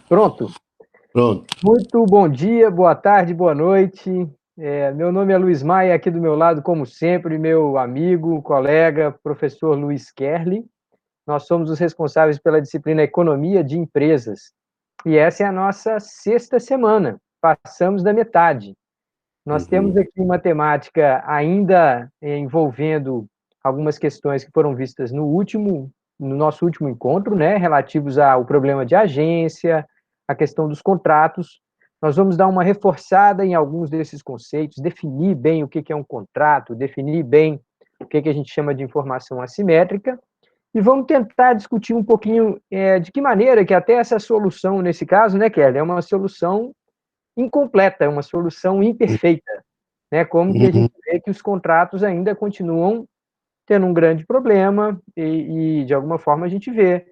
Pronto. Pronto. Muito bom dia, boa tarde, boa noite. Meu nome é Luiz Maia, aqui do meu lado, como sempre, meu amigo, colega, professor Luiz Kerli. Nós somos os responsáveis pela disciplina Economia de Empresas. E essa é a nossa sexta semana. Passamos da metade. Nós temos aqui uma temática ainda envolvendo algumas questões que foram vistas no nosso último encontro, né, relativos ao problema de agência, a questão dos contratos. Nós vamos dar uma reforçada em alguns desses conceitos, definir bem o que é um contrato, definir bem o que a gente chama de informação assimétrica, e vamos tentar discutir um pouquinho de que maneira que até essa solução, nesse caso, né, Kelly, é uma solução incompleta, é uma solução imperfeita, né? Como que a gente vê que os contratos ainda continuam tendo um grande problema de alguma forma, a gente vê,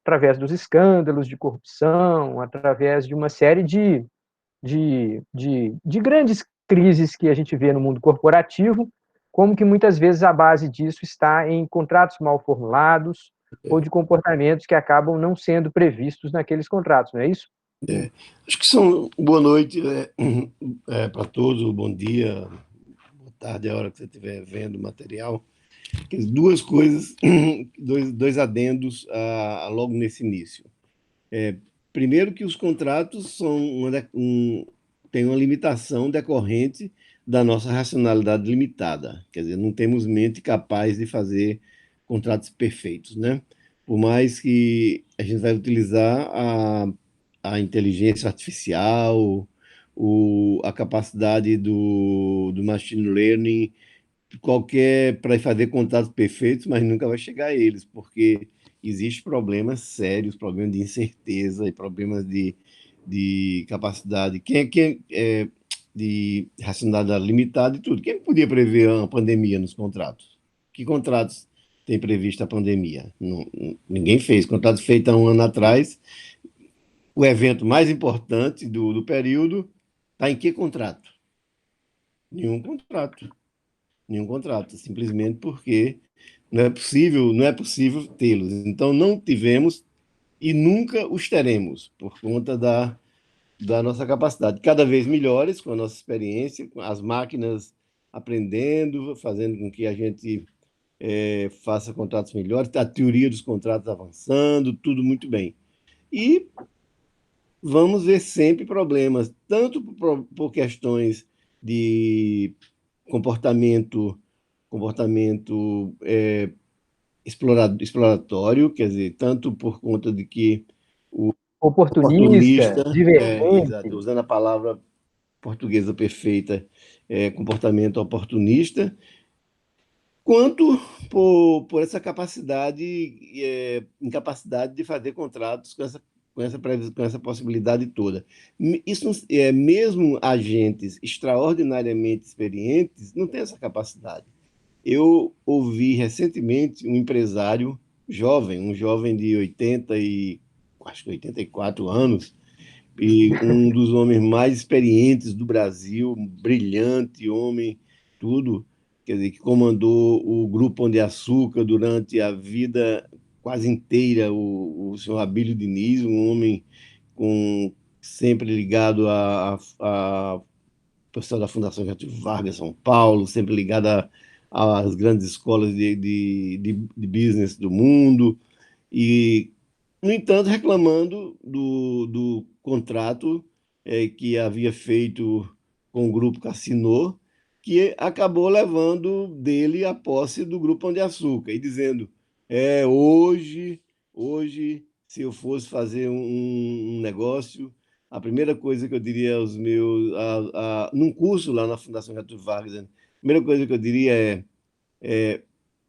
através dos escândalos de corrupção, através de uma série de grandes crises que a gente vê no mundo corporativo, como que muitas vezes a base disso está em contratos mal formulados ou de comportamentos que acabam não sendo previstos naqueles contratos, não é isso? Acho que são boa noite para todos, bom dia, boa tarde, a hora que você estiver vendo o material. Duas coisas, dois adendos logo nesse início. Primeiro que os contratos têm uma limitação decorrente da nossa racionalidade limitada. Quer dizer, não temos mente capaz de fazer contratos perfeitos, né? Por mais que a gente vai utilizar a inteligência artificial, a capacidade do machine learning, para fazer contratos perfeitos, mas nunca vai chegar a eles, porque existem problemas sérios, problemas de incerteza e problemas de capacidade, de racionalidade limitada e tudo. Quem podia prever uma pandemia nos contratos? Que contratos tem previsto a pandemia? Ninguém fez. Contratos feitos há um ano atrás, o evento mais importante do período está em que contrato? Nenhum contrato. Nenhum contrato, simplesmente porque não é possível tê-los. Então, não tivemos e nunca os teremos, por conta da nossa capacidade. Cada vez melhores com a nossa experiência, com as máquinas aprendendo, fazendo com que a gente faça contratos melhores, a teoria dos contratos avançando, tudo muito bem. E vamos ver sempre problemas, tanto por questões de comportamento exploratório, quer dizer, tanto por conta de que o Oportunista, oportunista, exato, divergente. usando a palavra portuguesa perfeita, comportamento oportunista, quanto por essa incapacidade de fazer contratos com essa possibilidade toda. Isso, mesmo agentes extraordinariamente experientes não têm essa capacidade. Eu ouvi recentemente um empresário jovem, um jovem de acho que 84 anos, e um dos homens mais experientes do Brasil, um brilhante homem, tudo, quer dizer, que comandou o Grupo Pão de Açúcar durante a vida quase inteira, o senhor Abílio Diniz, um homem sempre ligado a pessoal da Fundação Getúlio Vargas, São Paulo, sempre ligado às grandes escolas de business do mundo, e, no entanto, reclamando do contrato que havia feito com o Grupo Cassino, que acabou levando dele a posse do Grupo Pão de Açúcar, e dizendo, hoje, se eu fosse fazer um negócio, a primeira coisa que eu diria aos meus, num curso lá na Fundação Getúlio Vargas, a primeira coisa que eu diria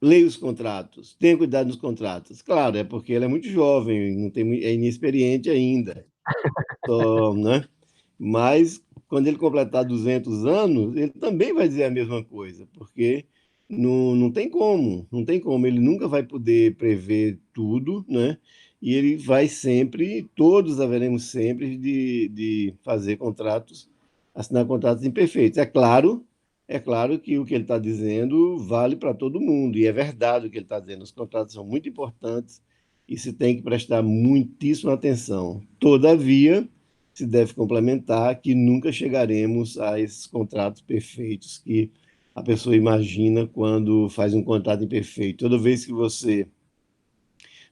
leia os contratos, tenha cuidado nos contratos. Claro, é porque ele é muito jovem, não tem, é inexperiente ainda, né? Mas quando ele completar 200 anos, ele também vai dizer a mesma coisa, porque não tem como, não tem como, ele nunca vai poder prever tudo, né? E ele vai sempre, todos haveremos sempre de fazer contratos, assinar contratos imperfeitos. É claro que o que ele está dizendo vale para todo mundo, e é verdade o que ele está dizendo, os contratos são muito importantes, e se tem que prestar muitíssima atenção. Todavia, se deve complementar que nunca chegaremos a esses contratos perfeitos que a pessoa imagina quando faz um contrato imperfeito. Toda vez que você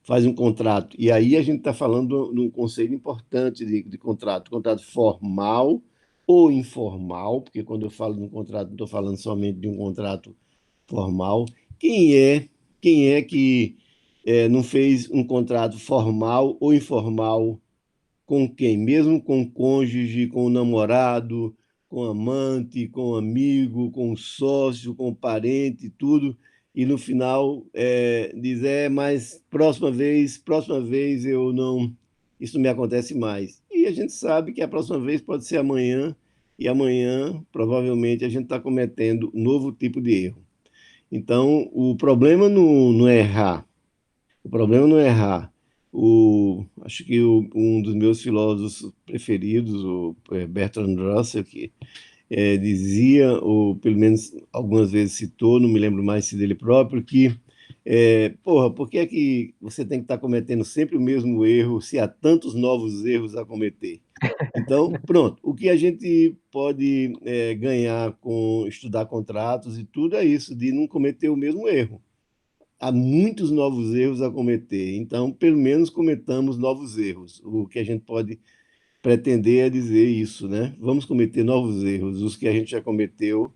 faz um contrato, e aí a gente está falando de um conceito importante de contrato, contrato formal ou informal, porque quando eu falo de um contrato, não estou falando somente de um contrato formal. Quem é, quem é que não fez um contrato formal ou informal com quem? Mesmo com o cônjuge, com o namorado, com o amante, com o amigo, com o sócio, com o parente, tudo. E no final diz, mas próxima vez eu não, isso não me acontece mais. E a gente sabe que a próxima vez pode ser amanhã, e amanhã provavelmente a gente está cometendo um novo tipo de erro. Então, o problema não é errar, o problema não é errar. Acho que um dos meus filósofos preferidos, o Bertrand Russell, que dizia, ou pelo menos algumas vezes citou, não me lembro mais se dele próprio, que, porra, por que é que você tem que estar cometendo sempre o mesmo erro se há tantos novos erros a cometer? Então, pronto, o que a gente pode ganhar com estudar contratos e tudo é isso, de não cometer o mesmo erro. Há muitos novos erros a cometer, então, pelo menos cometamos novos erros. O que a gente pode pretender é dizer isso, né? Vamos cometer novos erros. Os que a gente já cometeu,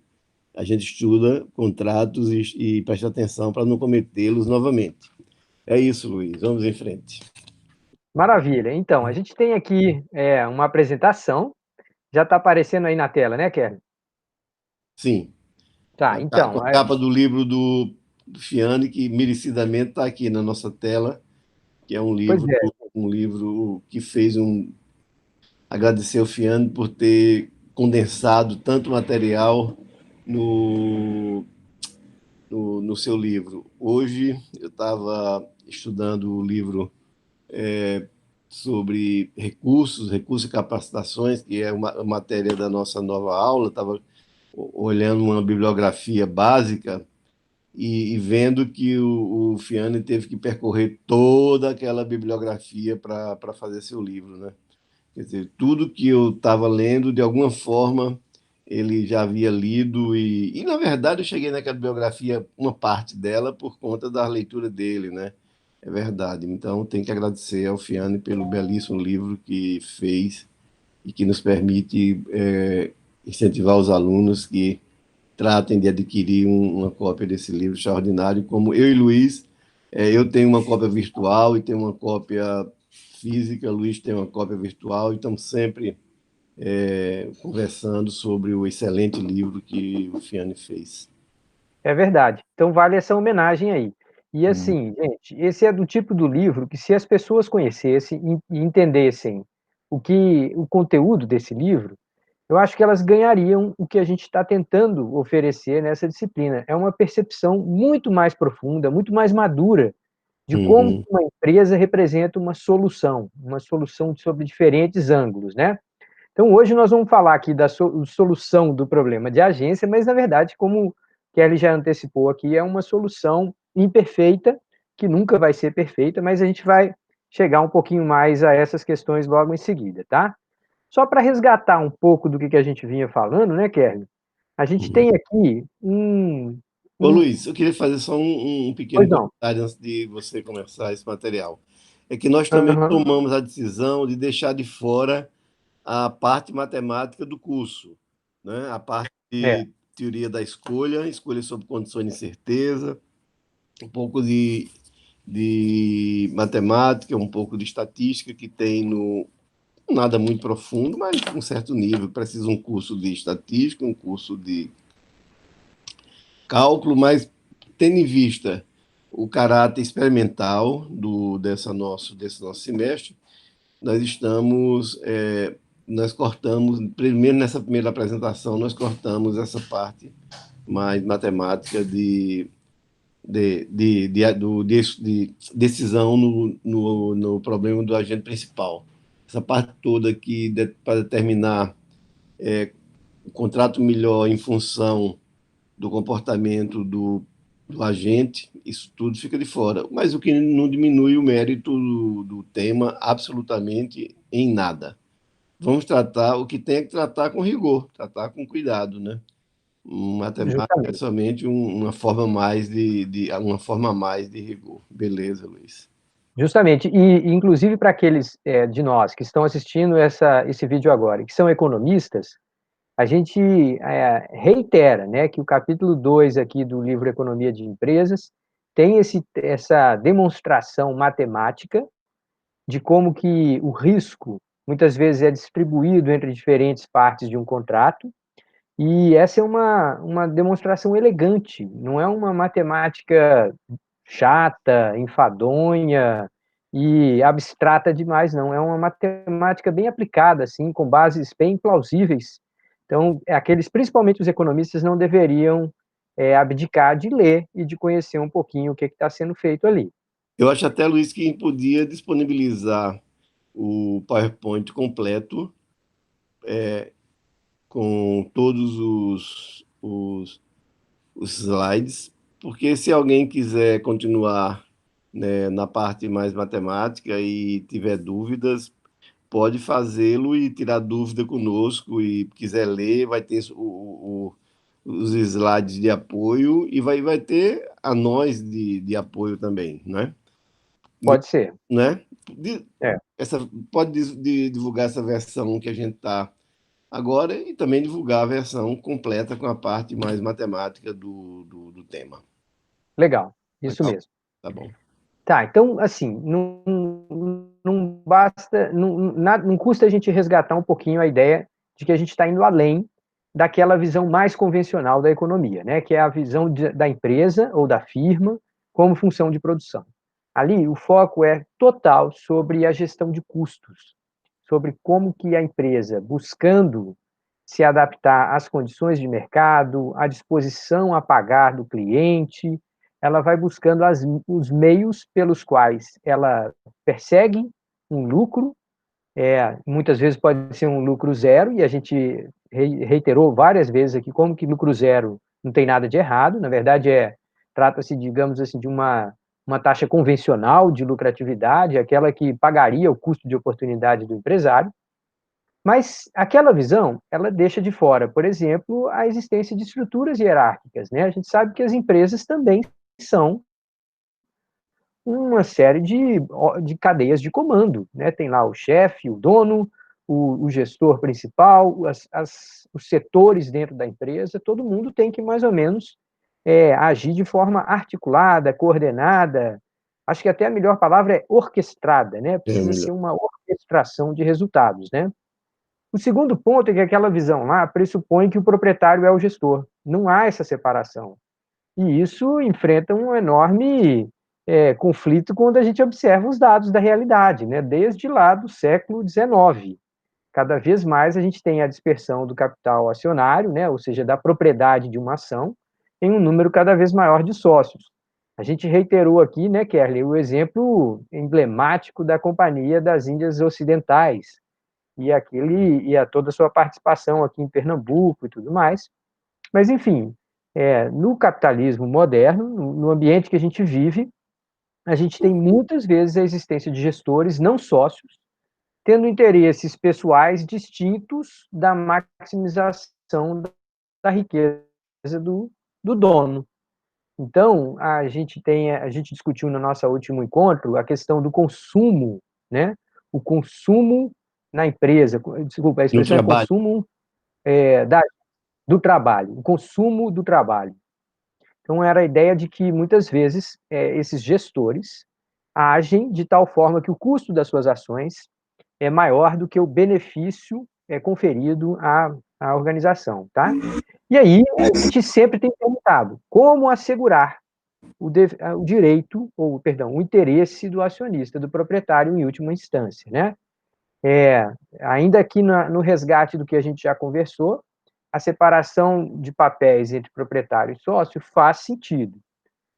a gente estuda contratos e presta atenção para não cometê-los novamente. É isso, Luiz. Vamos em frente. Maravilha. Então, a gente tem aqui uma apresentação, já está aparecendo aí na tela, né, Kelly? Sim. Tá, Com então, a capa do livro do Fiane, que merecidamente está aqui na nossa tela, que é pois é. um livro que fez agradecer ao Fiane por ter condensado tanto material no, no seu livro. Hoje eu estava estudando o livro sobre recursos e capacitações, que é uma matéria da nossa nova aula. Estava olhando uma bibliografia básica e vendo que o Fiane teve que percorrer toda aquela bibliografia para fazer seu livro, né? Quer dizer, tudo que eu estava lendo, de alguma forma, ele já havia lido, na verdade, eu cheguei naquela biografia, uma parte dela, por conta da leitura dele, né? É verdade. Então, tenho que agradecer ao Fiane pelo belíssimo livro que fez e que nos permite incentivar os alunos que tratem de adquirir uma cópia desse livro extraordinário, como eu e Luiz. Eu tenho uma cópia virtual e tenho uma cópia física, Luiz tem uma cópia virtual, e estamos sempre conversando sobre o excelente livro que o Fiane fez. É verdade. Então vale essa homenagem aí. E Hum. assim, gente, esse é do tipo do livro que, se as pessoas conhecessem e entendessem o conteúdo desse livro, eu acho que elas ganhariam o que a gente está tentando oferecer nessa disciplina. É uma percepção muito mais profunda, muito mais madura de como Uhum. uma empresa representa uma solução sobre diferentes ângulos, né? Então, hoje nós vamos falar aqui da solução do problema de agência, mas, na verdade, como Kelly já antecipou aqui, é uma solução imperfeita, que nunca vai ser perfeita, mas a gente vai chegar um pouquinho mais a essas questões logo em seguida, tá? Só para resgatar um pouco do que a gente vinha falando, né, Kelly? A gente Uhum. tem aqui um... Ô, um... Luiz, eu queria fazer só um pequeno Pois não. comentário antes de você começar esse material. É que nós também Aham. tomamos a decisão de deixar de fora a parte matemática do curso, né? A parte É, de teoria da escolha, escolha sob condições de incerteza, um pouco de matemática, um pouco de estatística, que tem no nada muito profundo, mas um certo nível. Precisa um curso de estatística, um curso de cálculo, mas tendo em vista o caráter experimental desse nosso semestre, nós estamos, nós cortamos, primeiro nessa primeira apresentação, nós cortamos essa parte mais matemática de decisão no problema do agente principal. Essa parte toda aqui para determinar o contrato melhor em função do comportamento do agente, isso tudo fica de fora. Mas o que não diminui o mérito do tema absolutamente em nada. Vamos tratar o que tem que tratar com rigor, tratar com cuidado, né? Matemática é Justamente. somente uma forma mais uma forma a mais de rigor. Beleza, Luiz. Justamente, e inclusive para aqueles de nós que estão assistindo esse vídeo agora, que são economistas, a gente reitera, né, que o capítulo 2 aqui do livro Economia de Empresas tem essa demonstração matemática de como que o risco muitas vezes é distribuído entre diferentes partes de um contrato, e essa é uma demonstração elegante, não é uma matemática chata, enfadonha e abstrata demais, não. É uma matemática bem aplicada, assim, com bases bem plausíveis. Então, principalmente os economistas, não deveriam abdicar de ler e de conhecer um pouquinho o que está sendo feito ali. Eu acho até, Luiz, que podia disponibilizar o PowerPoint completo com todos os slides, porque se alguém quiser continuar, né, na parte mais matemática e tiver dúvidas, pode fazê-lo e tirar dúvida conosco e quiser ler, vai ter os slides de apoio e vai ter a nós de apoio também, né? Pode ser. Né? É. Essa, pode divulgar essa versão que a gente está agora e também divulgar a versão completa com a parte mais matemática do tema. Legal, isso Legal? mesmo. Tá bom. Tá, então, assim, não basta, não custa a gente resgatar um pouquinho a ideia de que a gente está indo além daquela visão mais convencional da economia, né, que é a visão da empresa ou da firma como função de produção. Ali, o foco é total sobre a gestão de custos, sobre como que a empresa, buscando se adaptar às condições de mercado, à disposição a pagar do cliente, ela vai buscando os meios pelos quais ela persegue um lucro, muitas vezes pode ser um lucro zero, e a gente reiterou várias vezes aqui como que lucro zero não tem nada de errado, na verdade trata-se, digamos assim, de uma taxa convencional de lucratividade, aquela que pagaria o custo de oportunidade do empresário, mas aquela visão, ela deixa de fora, por exemplo, a existência de estruturas hierárquicas, né? A gente sabe que as empresas também são uma série de cadeias de comando, né? Tem lá o chefe, o dono, o gestor principal, os setores dentro da empresa, todo mundo tem que mais ou menos agir de forma articulada, coordenada, acho que até a melhor palavra é orquestrada, né? É Precisa melhor. ser uma orquestração de resultados, né? O segundo ponto é que aquela visão lá pressupõe que o proprietário é o gestor. Não há essa separação. E isso enfrenta um enorme conflito quando a gente observa os dados da realidade, né? Desde lá do século XIX. Cada vez mais a gente tem a dispersão do capital acionário, né? Ou seja, da propriedade de uma ação, em um número cada vez maior de sócios. A gente reiterou aqui, né, Kerley, o exemplo emblemático da Companhia das Índias Ocidentais, e a toda a sua participação aqui em Pernambuco e tudo mais. Mas, enfim, no capitalismo moderno, no ambiente que a gente vive, a gente tem muitas vezes a existência de gestores não sócios, tendo interesses pessoais distintos da maximização da riqueza do dono. Então, a gente discutiu no nosso último encontro a questão do consumo, né? O consumo na empresa, desculpa, a No expressão é trabalho. consumo do trabalho, o consumo do trabalho. Então, era a ideia de que, muitas vezes, esses gestores agem de tal forma que o custo das suas ações é maior do que o benefício conferido à organização, tá? E aí, a gente sempre tem perguntado como assegurar o direito, ou, perdão, o interesse do acionista, do proprietário, em última instância, né? Ainda aqui no resgate do que a gente já conversou, a separação de papéis entre proprietário e sócio faz sentido.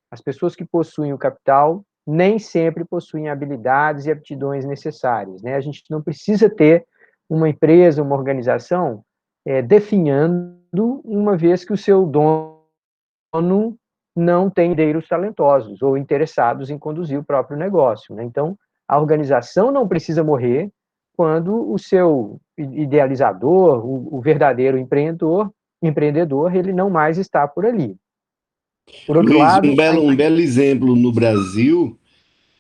As pessoas que possuem o capital nem sempre possuem habilidades e aptidões necessárias, né? A gente não precisa ter uma empresa, uma organização definhando, uma vez que o seu dono não tem herdeiros talentosos ou interessados em conduzir o próprio negócio, né? Então, a organização não precisa morrer quando o seu idealizador, o verdadeiro empreendedor, ele não mais está por ali. Por outro Luiz, lado, um belo exemplo no Brasil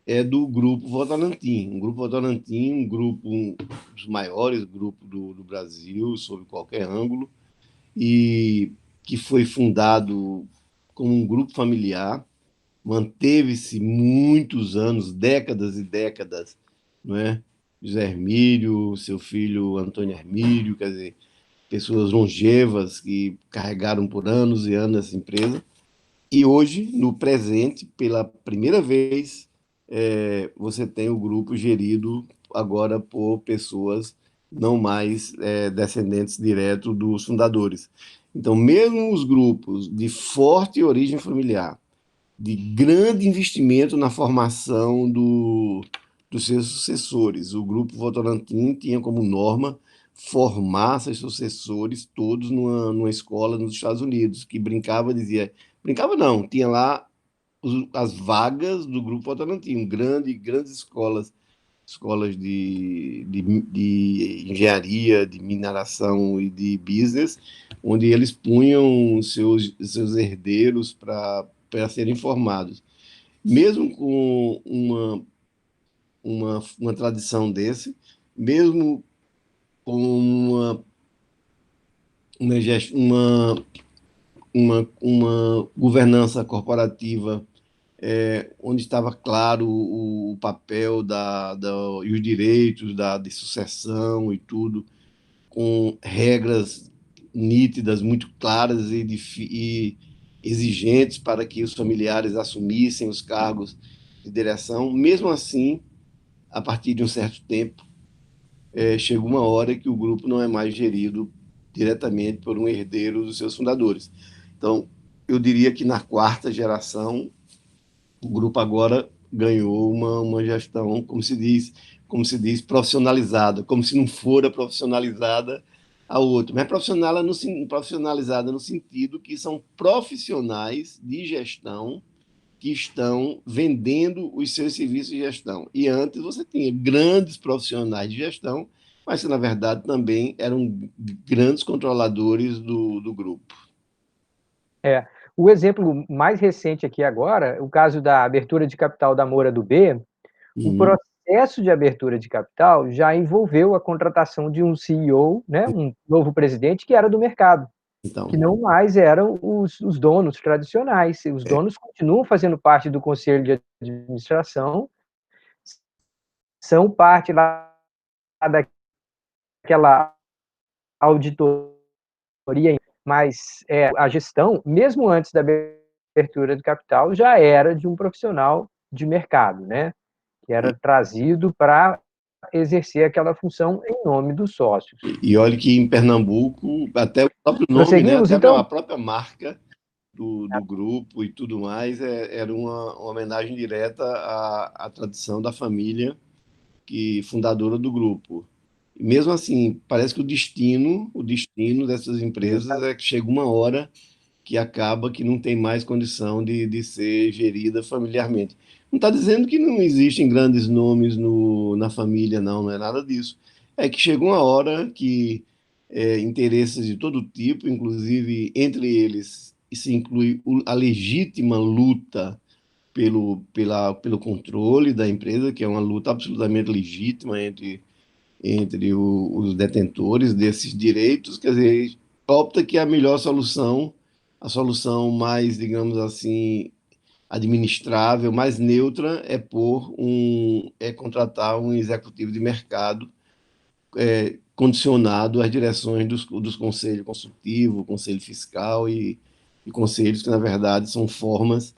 é do Grupo Votorantim. O Grupo Votorantim, um dos maiores grupos do Brasil, sob qualquer ângulo, e que foi fundado como um grupo familiar, manteve-se muitos anos, décadas e décadas, não é? José Hermílio, seu filho Antônio Hermílio, quer dizer, pessoas longevas que carregaram por anos e anos essa empresa. E hoje, no presente, pela primeira vez, você tem o grupo gerido agora por pessoas não mais descendentes diretos dos fundadores. Então, mesmo os grupos de forte origem familiar, de grande investimento na formação dos seus sucessores. O Grupo Votorantim tinha como norma formar seus sucessores todos numa escola nos Estados Unidos, que brincava, dizia, brincava não, tinha lá as vagas do Grupo Votorantim, grandes escolas de engenharia, de mineração e de business, onde eles punham seus herdeiros para serem formados. Mesmo com uma tradição desse, mesmo com uma, uma, uma governança corporativa onde estava claro o papel e os direitos de sucessão e tudo, com regras nítidas, muito claras e exigentes para que os familiares assumissem os cargos de direção. Mesmo assim, a partir de um certo tempo, chega uma hora que o grupo não é mais gerido diretamente por um herdeiro dos seus fundadores. Então, eu diria que na quarta geração, o grupo agora ganhou uma gestão, como se diz, profissionalizada, como se não fora profissionalizada a outra, mas profissionalizada no sentido que são profissionais de gestão que estão vendendo os seus serviços de gestão. E antes você tinha grandes profissionais de gestão, mas que, na verdade, também eram grandes controladores do grupo. É, o exemplo mais recente aqui agora, o caso da abertura de capital da Moura do B, o processo de abertura de capital já envolveu a contratação de um CEO, né, um novo presidente que era do mercado, Então, que não mais eram os donos tradicionais. Os donos continuam fazendo parte do conselho de administração, são parte lá daquela auditoria, mas a gestão, mesmo antes da abertura de capital, já era de um profissional de mercado, né? Que era trazido para exercer aquela função em nome dos sócios. e olha que em Pernambuco, até o próprio nome, né, Prosseguimos, até a então? própria marca do grupo e tudo mais, era uma homenagem direta à tradição da família fundadora do grupo. E mesmo assim, parece que o destino dessas empresas é que chega uma hora que acaba que não tem mais condição de ser gerida familiarmente. Não está dizendo que não existem grandes nomes na família, não, não é nada disso. É que chegou uma hora que interesses de todo tipo, inclusive entre eles se inclui a legítima luta pelo controle da empresa, que é uma luta absolutamente legítima entre os detentores desses direitos, quer dizer, opta que a melhor solução, a solução mais, digamos assim, administrável, mais neutra, é contratar um executivo de mercado condicionado às direções dos conselhos consultivo, conselho fiscal e conselhos que, na verdade, são formas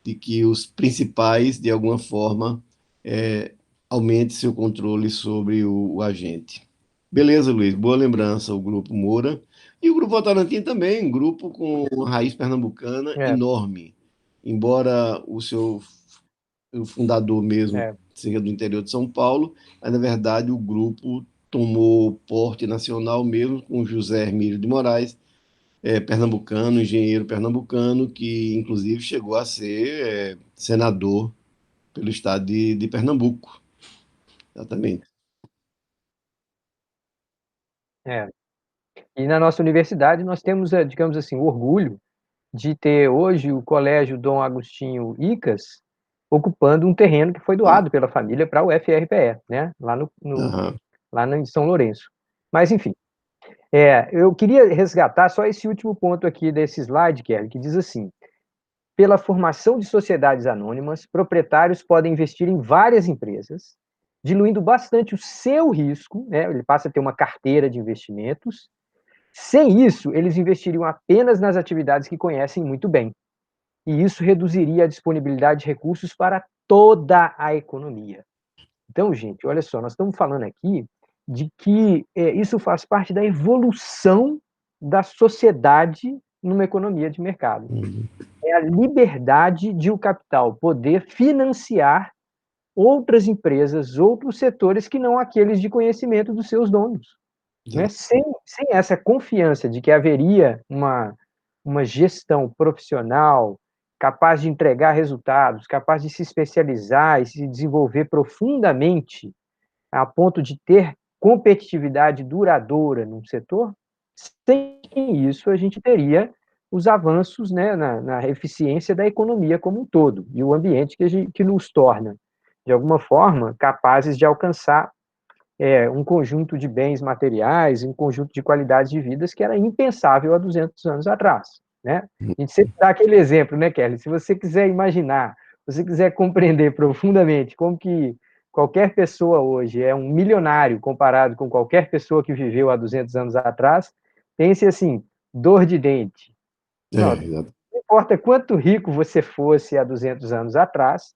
de que os principais, de alguma forma, aumente seu controle sobre o agente. Beleza, Luiz, boa lembrança, o Grupo Moura. E o Grupo Votorantim também, um grupo com raiz pernambucana É, enorme. Embora o fundador mesmo é. seja do interior de São Paulo, mas, na verdade, o grupo tomou porte nacional mesmo com José Hermílio de Moraes, pernambucano, engenheiro pernambucano, que inclusive chegou a ser senador pelo estado de Pernambuco. Exatamente. É. E na nossa universidade nós temos, digamos assim, o orgulho de ter hoje o Colégio Dom Agostinho Icas ocupando um terreno que foi doado pela família para o FRPE, né? Aham. Lá em São Lourenço. Mas, enfim, eu queria resgatar só esse último ponto aqui desse slide, Kelly, que diz assim: pela formação de sociedades anônimas, proprietários podem investir em várias empresas, diluindo bastante o seu risco, né? Ele passa a ter uma carteira de investimentos. Sem isso, eles investiriam apenas nas atividades que conhecem muito bem. E isso reduziria a disponibilidade de recursos para toda a economia. Então, gente, olha só, nós estamos falando aqui de que isso faz parte da evolução da sociedade numa economia de mercado. Uhum. É a liberdade de o capital poder financiar outras empresas, outros setores que não aqueles de conhecimento dos seus donos. Né? Sem essa confiança de que haveria uma gestão profissional capaz de entregar resultados, capaz de se especializar e se desenvolver profundamente a ponto de ter competitividade duradoura num setor, sem isso a gente teria os avanços, né, na eficiência da economia como um todo e o ambiente que nos torna, de alguma forma, capazes de alcançar um conjunto de bens materiais, um conjunto de qualidades de vidas que era impensável há 200 anos atrás, né? A gente sempre dá aquele exemplo, né, Kelly? Se você quiser imaginar, se você quiser compreender profundamente como que qualquer pessoa hoje é um milionário comparado com qualquer pessoa que viveu há 200 anos atrás, pense assim, dor de dente. Não, Exato. não importa quanto rico você fosse há 200 anos atrás,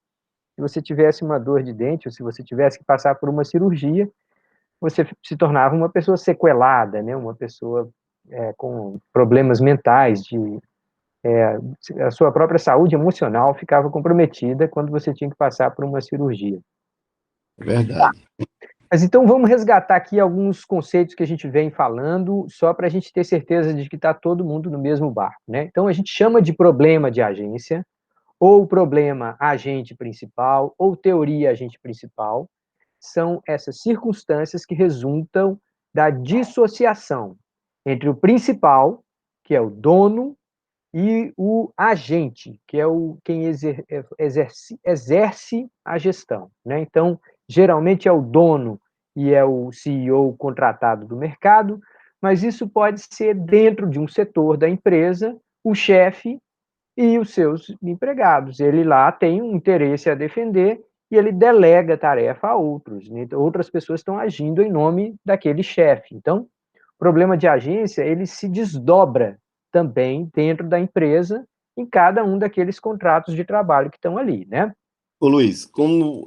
se você tivesse uma dor de dente ou se você tivesse que passar por uma cirurgia, você se tornava uma pessoa sequelada, né? Uma pessoa com problemas mentais, a sua própria saúde emocional ficava comprometida quando você tinha que passar por uma cirurgia. Verdade. Mas então vamos resgatar aqui alguns conceitos que a gente vem falando, só para a gente ter certeza de que está todo mundo no mesmo barco, né? Então a gente chama de problema de agência, ou problema agente principal, ou teoria agente principal, são essas circunstâncias que resultam da dissociação entre o principal, que é o dono, e o agente, que é quem exerce a gestão. Né? Então, geralmente é o dono e é o CEO contratado do mercado, mas isso pode ser dentro de um setor da empresa, o chefe e os seus empregados. Ele lá tem um interesse a defender e ele delega a tarefa a outros. Né? Outras pessoas estão agindo em nome daquele chefe. Então, o problema de agência, ele se desdobra também dentro da empresa em cada um daqueles contratos de trabalho que estão ali, né? Ô Luiz, como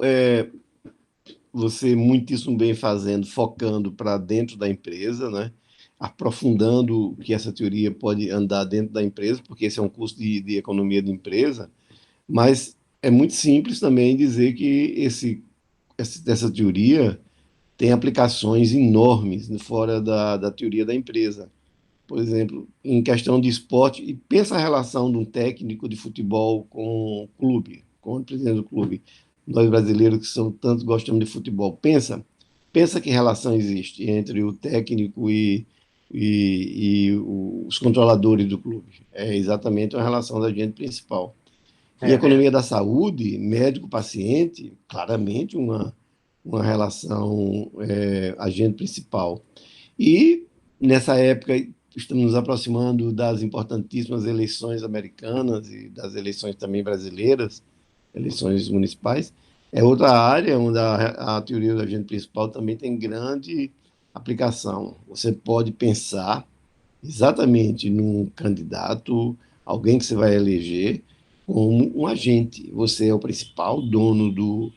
você muitíssimo bem fazendo, focando para dentro da empresa, né? Aprofundando que essa teoria pode andar dentro da empresa, porque esse é um curso de economia de empresa, mas é muito simples também dizer que essa teoria tem aplicações enormes fora da teoria da empresa. Por exemplo, em questão de esporte, e pensa a relação de um técnico de futebol com o clube, com o presidente do clube. Nós brasileiros que são tanto gostamos de futebol, pensa que relação existe entre o técnico e os controladores do clube. É exatamente uma relação da gente principal. Em É, economia da saúde, médico-paciente, claramente uma relação agente principal. E nessa época estamos nos aproximando das importantíssimas eleições americanas e das eleições também brasileiras, eleições municipais. É outra área onde a teoria do agente principal também tem grande aplicação. Você pode pensar exatamente num candidato, alguém que você vai eleger, como um agente. Você é o principal dono do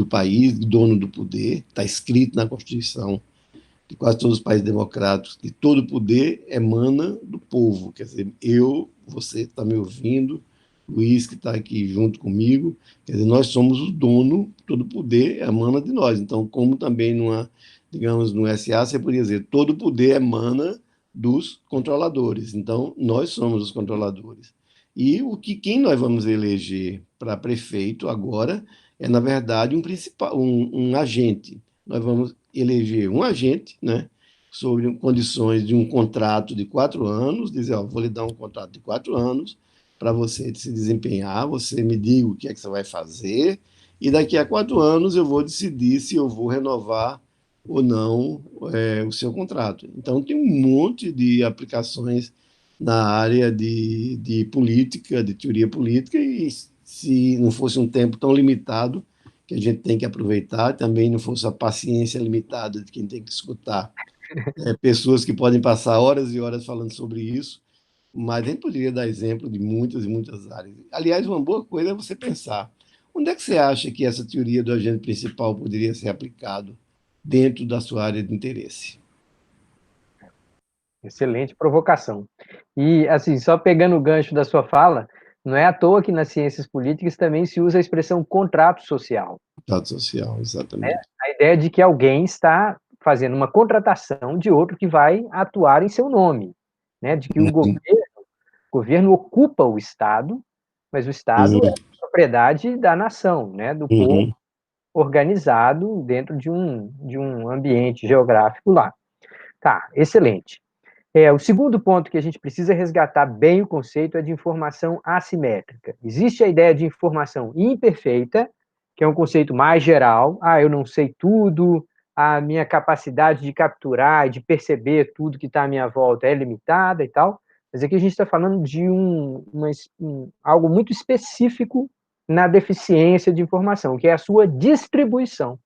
país, dono do poder, está escrito na Constituição de quase todos os países democráticos que todo poder emana do povo. Quer dizer, você está me ouvindo, Luiz que está aqui junto comigo, quer dizer, nós somos o dono, todo poder emana de nós. Então, como também digamos, no SA, você poderia dizer, todo poder emana dos controladores. Então, nós somos os controladores. E quem nós vamos eleger para prefeito agora é, na verdade, um agente. Nós vamos eleger um agente, né, sobre condições de um contrato de 4 anos, dizer, ó, vou lhe dar um contrato de 4 anos para você se desempenhar, você me diga o que é que você vai fazer, e daqui a 4 anos eu vou decidir se eu vou renovar ou não o seu contrato. Então, tem um monte de aplicações na área de política, de teoria política, e se não fosse um tempo tão limitado, que a gente tem que aproveitar, também não fosse a paciência limitada de quem tem que escutar pessoas que podem passar horas e horas falando sobre isso, mas a gente poderia dar exemplo de muitas e muitas áreas. Aliás, uma boa coisa é você pensar, onde é que você acha que essa teoria do agente principal poderia ser aplicado dentro da sua área de interesse? Excelente provocação. E, assim, só pegando o gancho da sua fala, não é à toa que nas ciências políticas também se usa a expressão contrato social. Estado social, Né? exatamente. A ideia de que alguém está fazendo uma contratação de outro que vai atuar em seu nome, né? De que o governo ocupa o Estado, mas o Estado é Uhum, propriedade da nação, né? Do povo uhum. organizado dentro de um ambiente geográfico lá. Tá, excelente. O segundo ponto que a gente precisa resgatar bem o conceito é de informação assimétrica. Existe a ideia de informação imperfeita, que é um conceito mais geral. Ah, eu não sei tudo, a minha capacidade de capturar e de perceber tudo que está à minha volta é limitada e tal. Mas aqui a gente está falando de algo muito específico na deficiência de informação, que é a sua distribuição.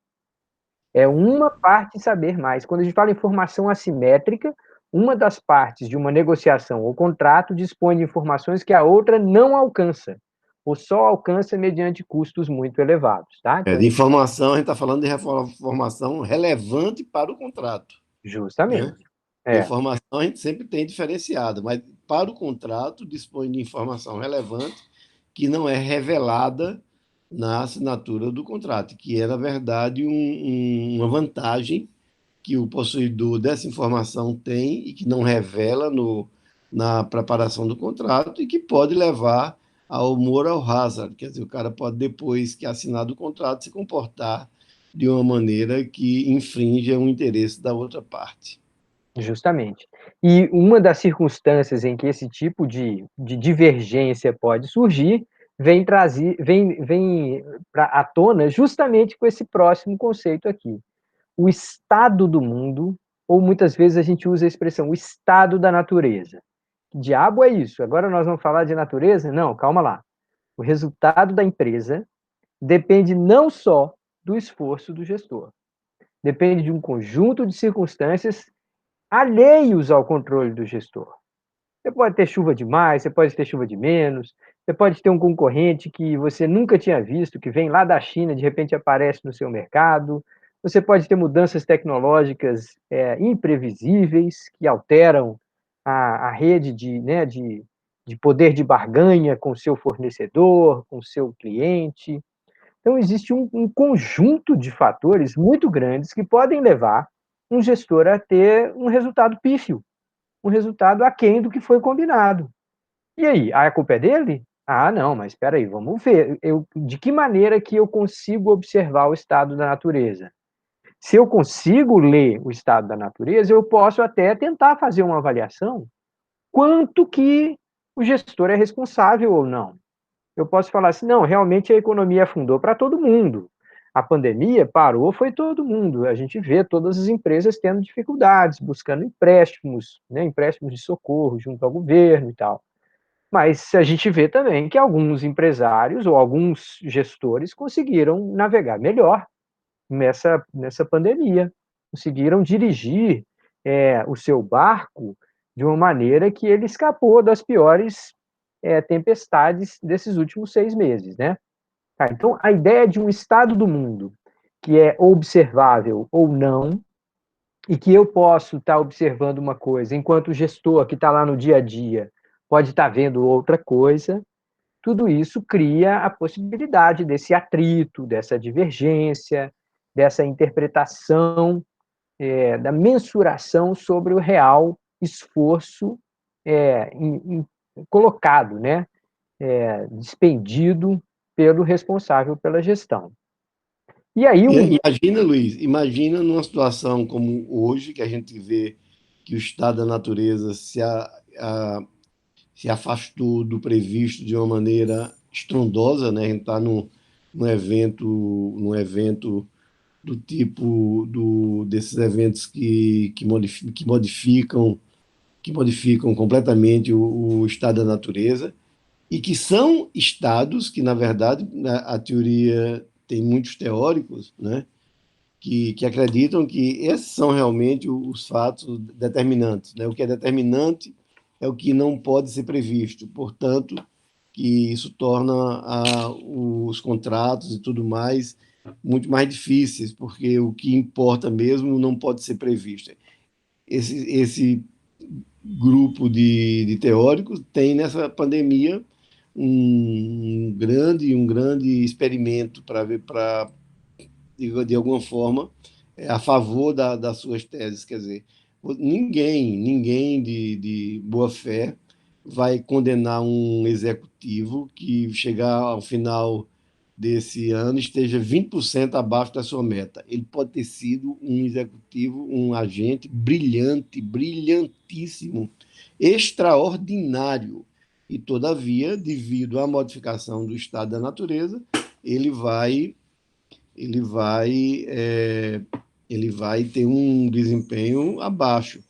É uma parte saber mais. Quando a gente fala em informação assimétrica, uma das partes de uma negociação ou contrato dispõe de informações que a outra não alcança, ou só alcança mediante custos muito elevados, tá? Então, De informação, a gente está falando de informação relevante para o contrato, justamente. né? Porque É, informação a gente sempre tem diferenciado, mas para o contrato dispõe de informação relevante que não é revelada na assinatura do contrato, que é, na verdade, uma vantagem que o possuidor dessa informação tem e que não revela na preparação do contrato e que pode levar ao moral hazard, quer dizer, o cara pode, depois que assinado o contrato, se comportar de uma maneira que infringe o interesse da outra parte. justamente. E uma das circunstâncias em que esse tipo de divergência pode surgir vem à tona justamente com esse próximo conceito aqui. O estado do mundo, ou muitas vezes a gente usa a expressão o estado da natureza. Que diabo é isso? Agora nós vamos falar de natureza? Não, calma lá. O resultado da empresa depende não só do esforço do gestor, depende de um conjunto de circunstâncias alheios ao controle do gestor. Você pode ter chuva de mais, você pode ter chuva de menos, você pode ter um concorrente que você nunca tinha visto, que vem lá da China, de repente aparece no seu mercado. Você pode ter mudanças tecnológicas imprevisíveis, que alteram a rede de poder de barganha com o seu fornecedor, com o seu cliente. Então, existe um conjunto de fatores muito grandes que podem levar um gestor a ter um resultado pífio, um resultado aquém do que foi combinado. E aí, a culpa é dele? Ah, não, mas espera aí, vamos ver. De que maneira que eu consigo observar o estado da natureza? Se eu consigo ler o estado da natureza, eu posso até tentar fazer uma avaliação quanto que o gestor é responsável ou não. Eu posso falar assim, não, realmente a economia afundou para todo mundo. A pandemia parou, foi todo mundo. A gente vê todas as empresas tendo dificuldades, buscando empréstimos, né, empréstimos de socorro junto ao governo e tal. Mas a gente vê também que alguns empresários ou alguns gestores conseguiram navegar melhor nessa pandemia, conseguiram dirigir o seu barco de uma maneira que ele escapou das piores tempestades desses últimos 6 meses, né? Tá, então, a ideia de um estado do mundo que é observável ou não, e que eu posso estar observando uma coisa, enquanto o gestor que está lá no dia a dia pode estar vendo outra coisa, tudo isso cria a possibilidade desse atrito, dessa divergência, dessa interpretação, da mensuração sobre o real esforço colocado, né, despendido pelo responsável pela gestão. E aí Imagina, Luiz, imagina numa situação como hoje, que a gente vê que o estado da natureza se afastou do previsto de uma maneira estrondosa, né? A gente está num evento do tipo desses eventos que modificam completamente o estado da natureza e que são estados que, na verdade, a teoria tem muitos teóricos, né, que acreditam que esses são realmente os fatos determinantes. Né? O que é determinante é o que não pode ser previsto. Portanto, que isso torna os contratos e tudo mais muito mais difíceis, porque o que importa mesmo não pode ser previsto. Esse grupo de teóricos tem nessa pandemia um grande experimento para ver, de alguma forma, a favor das suas teses. Quer dizer, ninguém de boa fé vai condenar um executivo que chegar ao final desse ano esteja 20% abaixo da sua meta. Ele pode ter sido um executivo, um agente brilhante, brilhantíssimo, extraordinário. E, todavia, devido à modificação do estado da natureza, ele vai ele vai, é, ele vai ter um desempenho abaixo.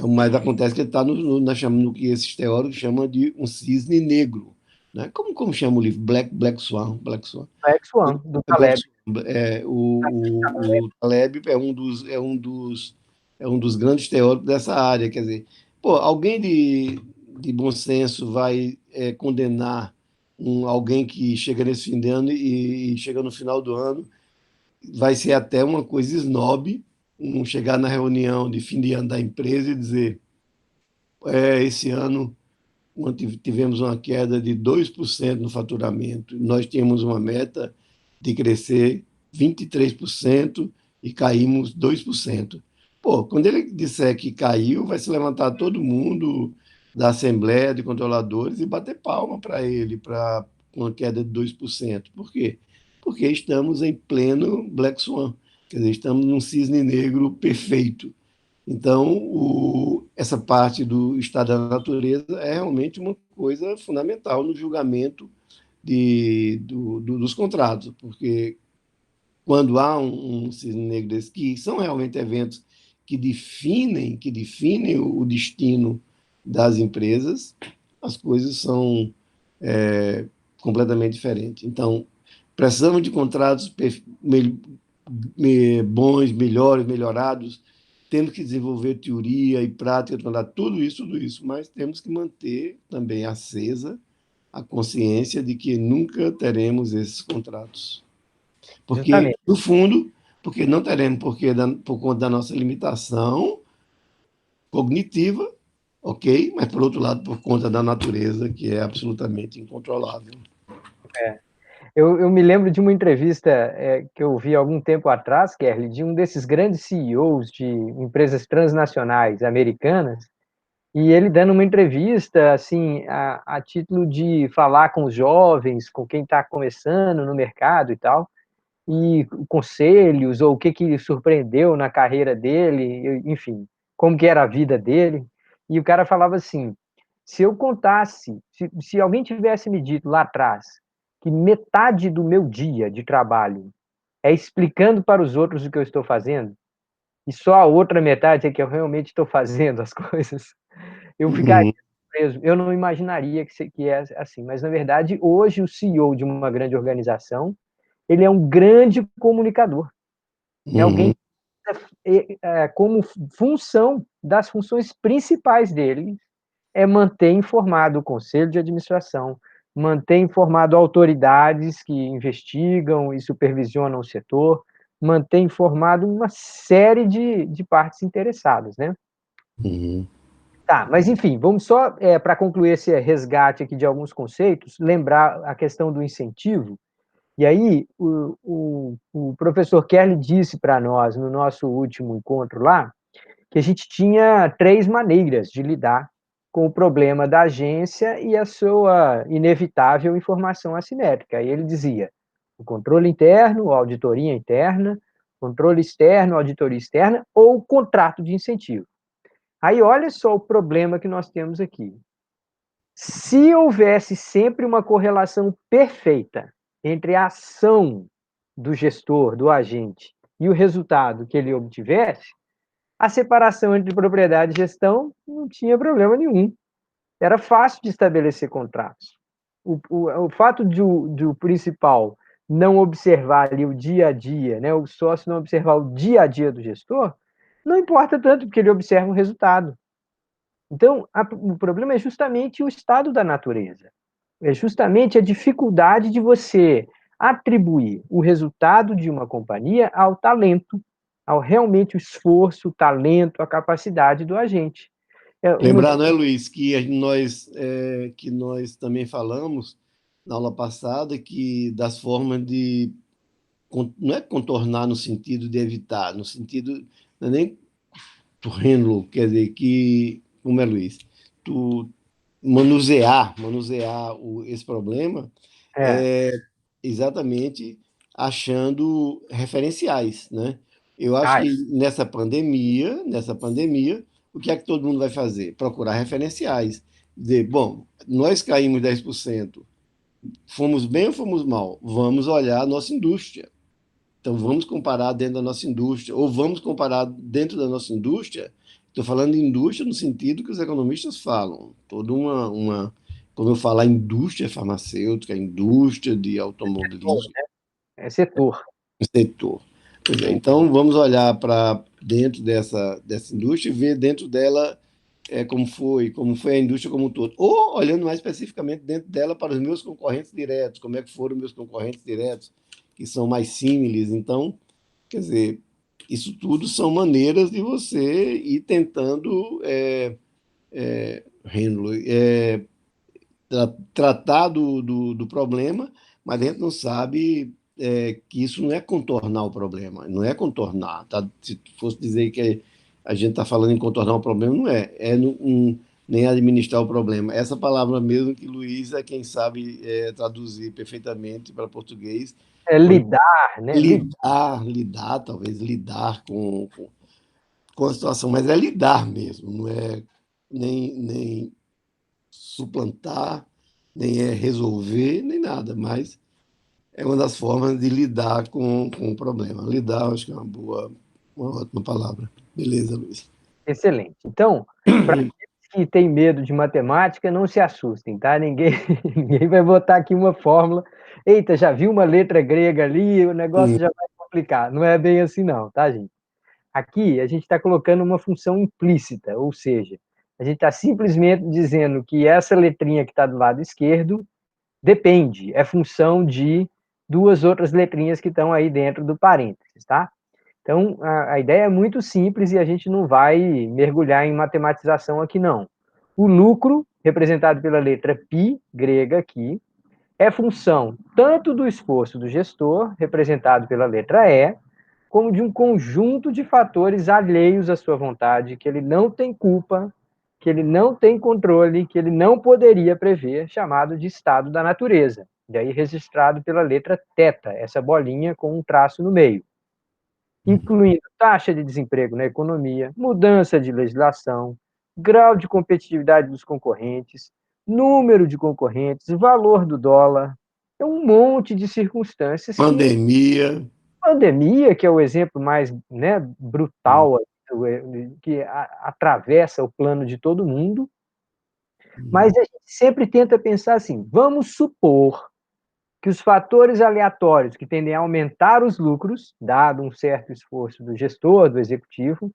Mas acontece que ele está no que esses teóricos chamam de um cisne negro. Né? Como chama o livro? Black Swan. Black Swan. Black Swan, do Black Taleb. Swan. O Taleb é um dos grandes teóricos dessa área. Quer dizer, pô, alguém de bom senso vai condenar alguém que chega nesse fim de ano e chega no final do ano vai ser até uma coisa snob, chegar na reunião de fim de ano da empresa e dizer: esse ano tivemos uma queda de 2% no faturamento, nós tínhamos uma meta de crescer 23% e caímos 2%. Pô, quando ele disser que caiu, vai se levantar todo mundo da Assembleia de Controladores e bater palma para ele, para uma queda de 2%. Por quê? Porque estamos em pleno Black Swan, quer dizer, estamos num cisne negro perfeito. Então, essa parte do estado da natureza é realmente uma coisa fundamental no julgamento dos contratos, porque quando há um cisne negro desse, que são realmente eventos que definem o destino das empresas, as coisas são completamente diferentes. Então, precisamos de contratos bons, melhores, melhorados. Temos que desenvolver teoria e prática, tudo isso, mas temos que manter também acesa a consciência de que nunca teremos esses contratos. Porque, Justamente. no fundo, porque não teremos, por conta da nossa limitação cognitiva, ok? Mas, por outro lado, por conta da natureza, que é absolutamente incontrolável. Eu me lembro de uma entrevista que eu vi algum tempo atrás, Kerly, de um desses grandes CEOs de empresas transnacionais americanas, e ele dando uma entrevista, assim, a título de falar com os jovens, com quem está começando no mercado e tal, e conselhos, ou o que surpreendeu na carreira dele, enfim, como que era a vida dele. E o cara falava assim: se eu contasse, se alguém tivesse me dito lá atrás que metade do meu dia de trabalho é explicando para os outros o que eu estou fazendo, e só a outra metade é que eu realmente estou fazendo as coisas, eu ficaria Uhum, surpreso. Eu não imaginaria que é assim, mas na verdade, hoje o CEO de uma grande organização, ele é um grande comunicador. É alguém uhum, como função das funções principais dele é manter informado o conselho de administração, manter informado autoridades que investigam e supervisionam o setor, manter informado uma série de partes interessadas, né? uhum, Tá, mas enfim, vamos só, para concluir esse resgate aqui de alguns conceitos, lembrar a questão do incentivo. E aí, o professor Kelly disse para nós, no nosso último encontro lá, que a gente tinha 3 maneiras de lidar com o problema da agência e a sua inevitável informação assimétrica. Aí ele dizia: o controle interno, a auditoria interna, controle externo, auditoria externa ou contrato de incentivo. Aí olha só o problema que nós temos aqui. Se houvesse sempre uma correlação perfeita entre a ação do gestor, do agente, e o resultado que ele obtivesse, a separação entre propriedade e gestão não tinha problema nenhum. Era fácil de estabelecer contratos. O fato de o principal não observar ali o dia a dia, né, o sócio não observar o dia a dia do gestor, não importa tanto, porque ele observa o resultado. Então, o problema é justamente o estado da natureza. É justamente a dificuldade de você atribuir o resultado de uma companhia ao talento, ao realmente o esforço, o talento, a capacidade do agente. Lembrar, não é, Luiz, que nós também falamos na aula passada que das formas de não é contornar no sentido de evitar, no sentido não é nem torrendo, quer dizer que como é, Luiz, tu manusear esse problema É. exatamente achando referenciais, né? Eu acho Ah, que nessa pandemia, o que é que todo mundo vai fazer? Procurar referenciais. Dizer, bom, nós caímos 10%, fomos bem ou fomos mal? Vamos olhar a nossa indústria. Então, vamos comparar dentro da nossa indústria, ou vamos comparar dentro da nossa indústria. Estou falando de indústria no sentido que os economistas falam, toda quando eu falar indústria farmacêutica, indústria de automobilismo, é setor. setor. Pois é, então, vamos olhar para dentro dessa indústria e ver dentro dela como foi a indústria como um todo. Ou, olhando mais especificamente dentro dela para os meus concorrentes diretos, como é que foram meus concorrentes diretos, que são mais símiles. Então, quer dizer, isso tudo são maneiras de você ir tentando, Rêmulo, tratar do problema, mas a gente não sabe que isso não é contornar o problema, não é contornar. Tá? Se fosse dizer que a gente está falando em contornar o problema, não é. Nem administrar o problema. Essa palavra mesmo que Luiz é quem sabe traduzir perfeitamente para português. É lidar, né? Lidar, talvez lidar com a situação, mas é lidar mesmo, não é nem suplantar, nem é resolver, nem nada, mas é uma das formas de lidar com o problema. Lidar, acho que é uma ótima palavra. Beleza, Luiz. Excelente. Então, para aqueles que têm medo de matemática, não se assustem, tá? Ninguém vai botar aqui uma fórmula. Eita, já viu uma letra grega ali, o negócio já vai complicar. Não é bem assim, não, tá, gente? Aqui a gente está colocando uma função implícita, ou seja, a gente está simplesmente dizendo que essa letrinha que está do lado esquerdo depende, é função de duas outras letrinhas que estão aí dentro do parênteses, tá? Então, a ideia é muito simples e a gente não vai mergulhar em matematização aqui, não. O lucro, representado pela letra π grega aqui, é função tanto do esforço do gestor, representado pela letra E, como de um conjunto de fatores alheios à sua vontade, que ele não tem culpa, que ele não tem controle, que ele não poderia prever, chamado de estado da natureza. Daí registrado pela letra θ, essa bolinha com um traço no meio, incluindo taxa de desemprego na economia, mudança de legislação, grau de competitividade dos concorrentes, número de concorrentes, valor do dólar, é um monte de circunstâncias que pandemia, que é o exemplo mais, né, brutal, que atravessa o plano de todo mundo, mas a gente sempre tenta pensar assim, vamos supor que os fatores aleatórios que tendem a aumentar os lucros, dado um certo esforço do gestor, do executivo,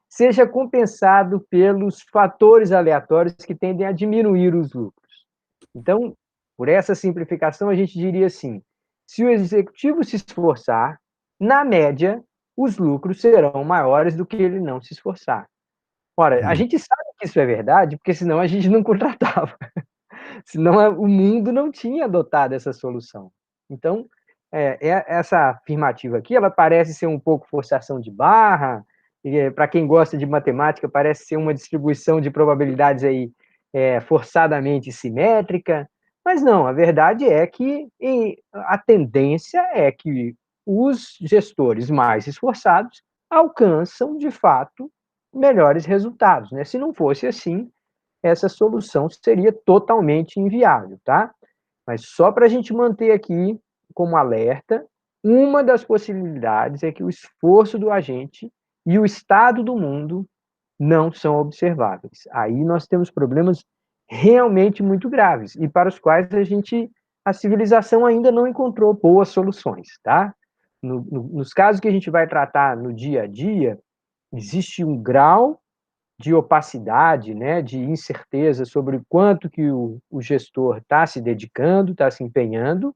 seja compensado pelos fatores aleatórios que tendem a diminuir os lucros. Então, por essa simplificação, a gente diria assim: se o executivo se esforçar, na média, os lucros serão maiores do que ele não se esforçar. Ora, a gente sabe que isso é verdade, porque senão a gente não contratava. Senão o mundo não tinha adotado essa solução. Então, essa afirmativa aqui, ela parece ser um pouco forçação de barra, para quem gosta de matemática, parece ser uma distribuição de probabilidades aí forçadamente simétrica, mas não, a verdade é que a tendência é que os gestores mais esforçados alcançam, de fato, melhores resultados, né? Se não fosse assim, essa solução seria totalmente inviável, tá? Mas só para a gente manter aqui como alerta, uma das possibilidades é que o esforço do agente e o estado do mundo não são observáveis. Aí nós temos problemas realmente muito graves e para os quais a civilização ainda não encontrou boas soluções, tá? Nos casos que a gente vai tratar no dia a dia, existe um grau de opacidade, né, de incerteza sobre o quanto que o gestor está se dedicando, está se empenhando,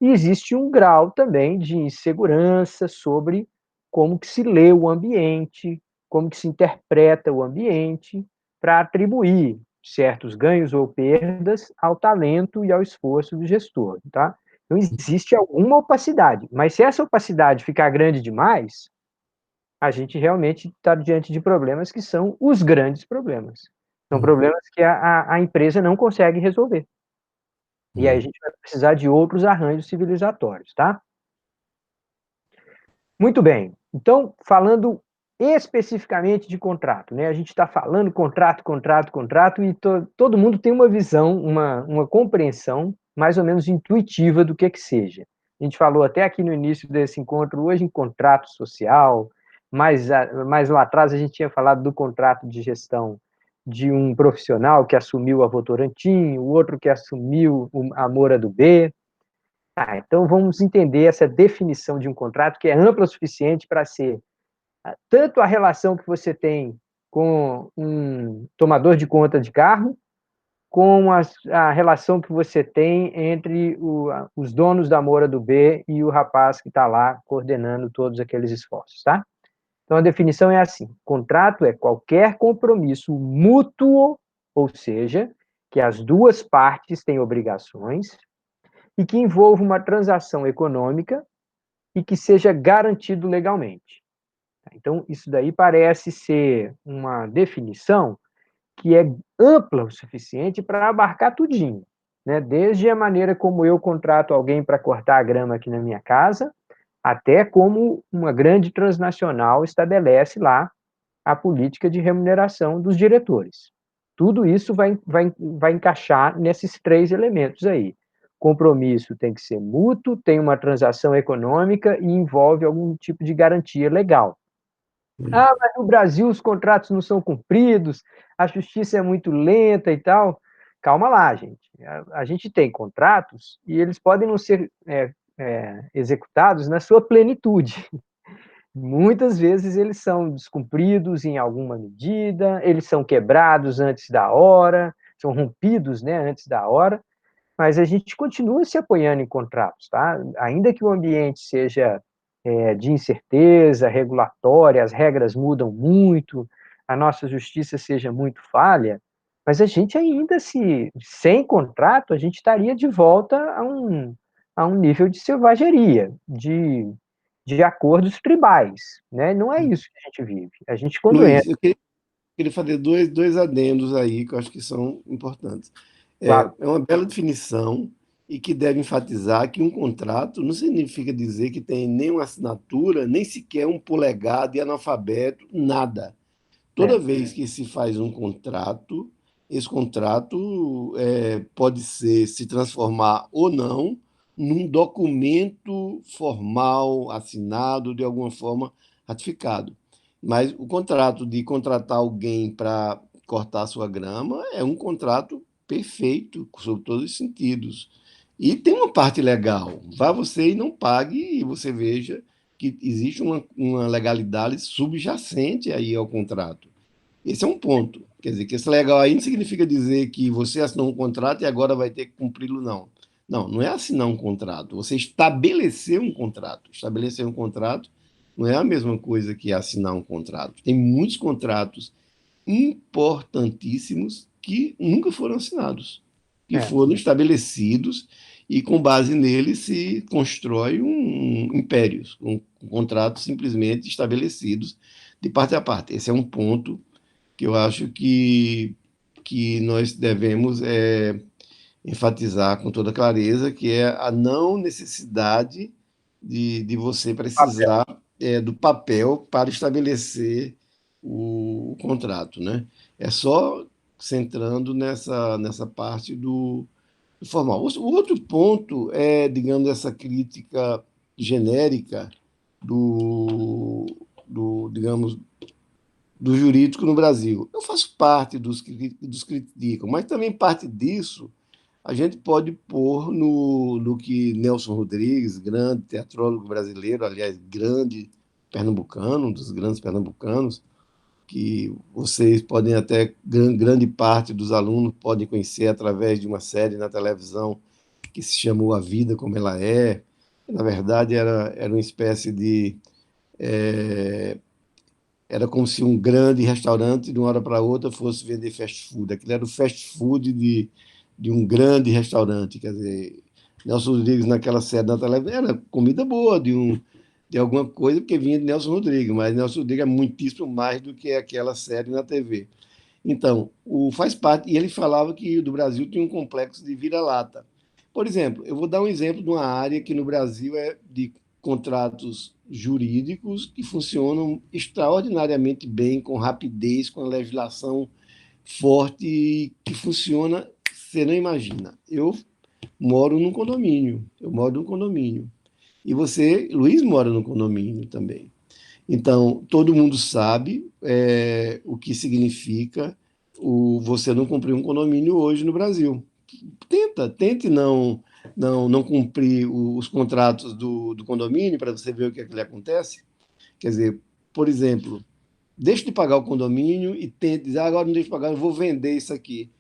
e existe um grau também de insegurança sobre como que se lê o ambiente, como que se interpreta o ambiente, para atribuir certos ganhos ou perdas ao talento e ao esforço do gestor, tá? Então, existe alguma opacidade, mas se essa opacidade ficar grande demais, a gente realmente está diante de problemas que são os grandes problemas. São problemas que a empresa não consegue resolver. E aí a gente vai precisar de outros arranjos civilizatórios, tá? Muito bem. Então, falando especificamente de contrato, né? A gente está falando contrato, contrato, contrato, e todo mundo tem uma visão, uma compreensão mais ou menos intuitiva do que seja. A gente falou até aqui no início desse encontro hoje em contrato social, mais lá atrás a gente tinha falado do contrato de gestão de um profissional que assumiu a Votorantim, o outro que assumiu a Moura do B. Então vamos entender essa definição de um contrato que é ampla o suficiente para ser tanto a relação que você tem com um tomador de conta de carro, com a relação que você tem entre os donos da Moura do B e o rapaz que está lá coordenando todos aqueles esforços, tá? Então, a definição é assim: contrato é qualquer compromisso mútuo, ou seja, que as duas partes têm obrigações e que envolva uma transação econômica e que seja garantido legalmente. Então, isso daí parece ser uma definição que é ampla o suficiente para abarcar tudinho, né? Desde a maneira como eu contrato alguém para cortar a grama aqui na minha casa, até como uma grande transnacional estabelece lá a política de remuneração dos diretores. Tudo isso vai encaixar nesses três elementos aí. Compromisso tem que ser mútuo, tem uma transação econômica e envolve algum tipo de garantia legal. Mas no Brasil os contratos não são cumpridos, a justiça é muito lenta e tal. Calma lá, gente. A gente tem contratos e eles podem não ser executados na sua plenitude. Muitas vezes eles são descumpridos em alguma medida, eles são quebrados antes da hora, são rompidos, né, antes da hora, mas a gente continua se apoiando em contratos, tá? Ainda que o ambiente seja de incerteza regulatória, as regras mudam muito, a nossa justiça seja muito falha, mas a gente ainda, sem contrato, a gente estaria de volta a um nível de selvageria, de acordos tribais, né? Não é isso que a gente vive. A gente, quando Luiz, entra, eu queria fazer dois adendos aí que eu acho que são importantes. É, claro, é uma bela definição e que deve enfatizar que um contrato não significa dizer que tem nem uma assinatura, nem sequer um polegar de analfabeto, nada. Toda é, vez que se faz um contrato, esse contrato pode se transformar ou não num documento formal, assinado, de alguma forma ratificado. Mas o contrato de contratar alguém para cortar a sua grama é um contrato perfeito, sob todos os sentidos. E tem uma parte legal. Vá você e não pague, e você veja que existe uma legalidade subjacente aí ao contrato. Esse é um ponto. Quer dizer, que esse legal aí não significa dizer que você assinou um contrato e agora vai ter que cumpri-lo, não. Não, não é assinar um contrato. Você estabelecer um contrato. Estabelecer um contrato não é a mesma coisa que assinar um contrato. Tem muitos contratos importantíssimos que nunca foram assinados, que é, foram estabelecidos e com base nele se constrói um império, com contratos simplesmente estabelecidos de parte a parte. Esse é um ponto que eu acho que nós devemos enfatizar com toda clareza, que é a não necessidade de você precisar do papel para estabelecer o contrato, né? É só centrando nessa parte do formal. O outro ponto é, digamos, essa crítica genérica digamos, do jurídico no Brasil. Eu faço parte dos que criticam, mas também parte disso a gente pode pôr no que Nelson Rodrigues, grande teatrólogo brasileiro, aliás, grande pernambucano, um dos grandes pernambucanos, que vocês podem até, grande parte dos alunos podem conhecer através de uma série na televisão que se chamou A Vida Como Ela É. Na verdade, era uma espécie de. Era como se um grande restaurante, de uma hora para outra, fosse vender fast food. Aquilo era o fast food de um grande restaurante. Quer dizer, Nelson Rodrigues, naquela série na televisão, era comida boa de alguma coisa, porque vinha de Nelson Rodrigues, mas Nelson Rodrigues é muitíssimo mais do que aquela série na TV. Então, faz parte, e ele falava que do Brasil tinha um complexo de vira-lata. Por exemplo, eu vou dar um exemplo de uma área que no Brasil é de contratos jurídicos que funcionam extraordinariamente bem, com rapidez, com a legislação forte, que funciona, você não imagina. Eu moro num condomínio, e você, Luiz, mora num condomínio também. Então, todo mundo sabe o que significa você não cumprir um condomínio hoje no Brasil. Tente não cumprir os contratos do condomínio para você ver o que é que lhe acontece. Quer dizer, por exemplo, deixe de pagar o condomínio e tente dizer, agora não deixe de pagar, eu vou vender isso aqui.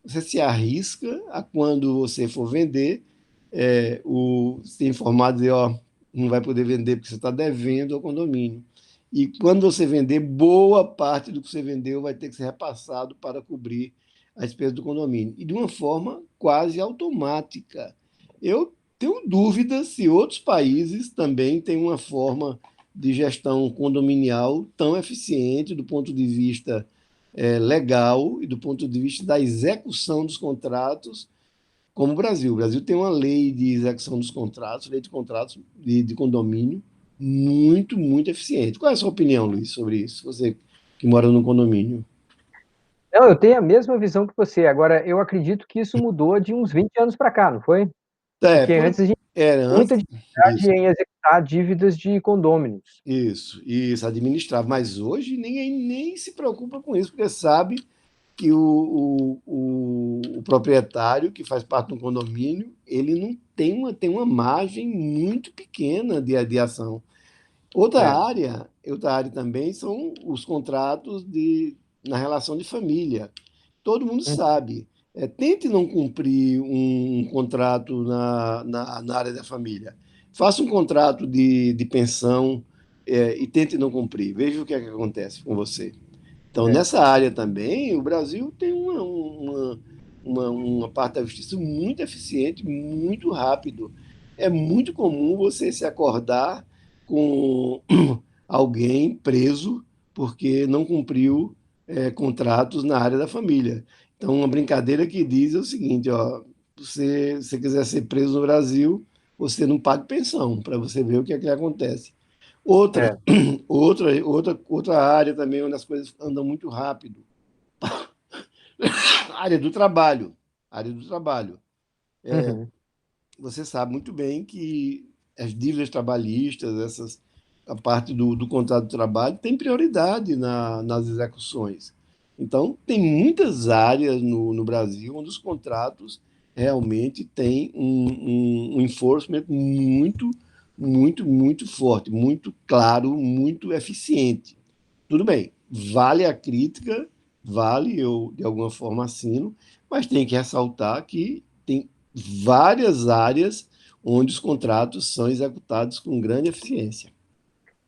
Você se arrisca a quando você for vender, ser informado e dizer, ó, não vai poder vender porque você está devendo ao condomínio. E quando você vender, boa parte do que você vendeu vai ter que ser repassado para cobrir a despesa do condomínio. E de uma forma quase automática. Eu tenho dúvidas se outros países também têm uma forma de gestão condominial tão eficiente do ponto de vista legal e do ponto de vista da execução dos contratos, como o Brasil. O Brasil tem uma lei de execução dos contratos, lei de contratos de condomínio, muito, muito eficiente. Qual é a sua opinião, Luiz, sobre isso? Você que mora num condomínio. Não, eu tenho a mesma visão que você. Agora, eu acredito que isso mudou de uns 20 anos para cá, não foi? É, Porque antes a gente era tinha muita antes. dificuldade Isso, em executar dívidas de condôminos. isso, administrava. Mas hoje ninguém nem se preocupa com isso, porque sabe que o proprietário que faz parte do condomínio, ele não tem uma margem muito pequena de ação. É. Outra área também são os contratos na relação de família. Todo mundo Hum. sabe. Tente não cumprir um contrato na área da família. Faça um contrato de pensão e tente não cumprir. Veja o que é que acontece com você. Então, É. nessa área também, o Brasil tem uma parte da justiça muito eficiente, muito rápido. É muito comum você se acordar com alguém preso porque não cumpriu contratos na área da família. Então, uma brincadeira que diz é o seguinte, ó, se você quiser ser preso no Brasil, você não paga pensão, para você ver o que é que acontece. Outra, É. outra área também onde as coisas andam muito rápido, a área do trabalho. A área do trabalho. Uhum. Você sabe muito bem que as dívidas trabalhistas, a parte do contrato de trabalho, tem prioridade nas execuções. Então, tem muitas áreas no Brasil onde os contratos realmente têm um enforcement muito, muito, muito forte, muito claro, muito eficiente. Tudo bem, vale a crítica, vale, eu de alguma forma assino, mas tem que ressaltar que tem várias áreas onde os contratos são executados com grande eficiência.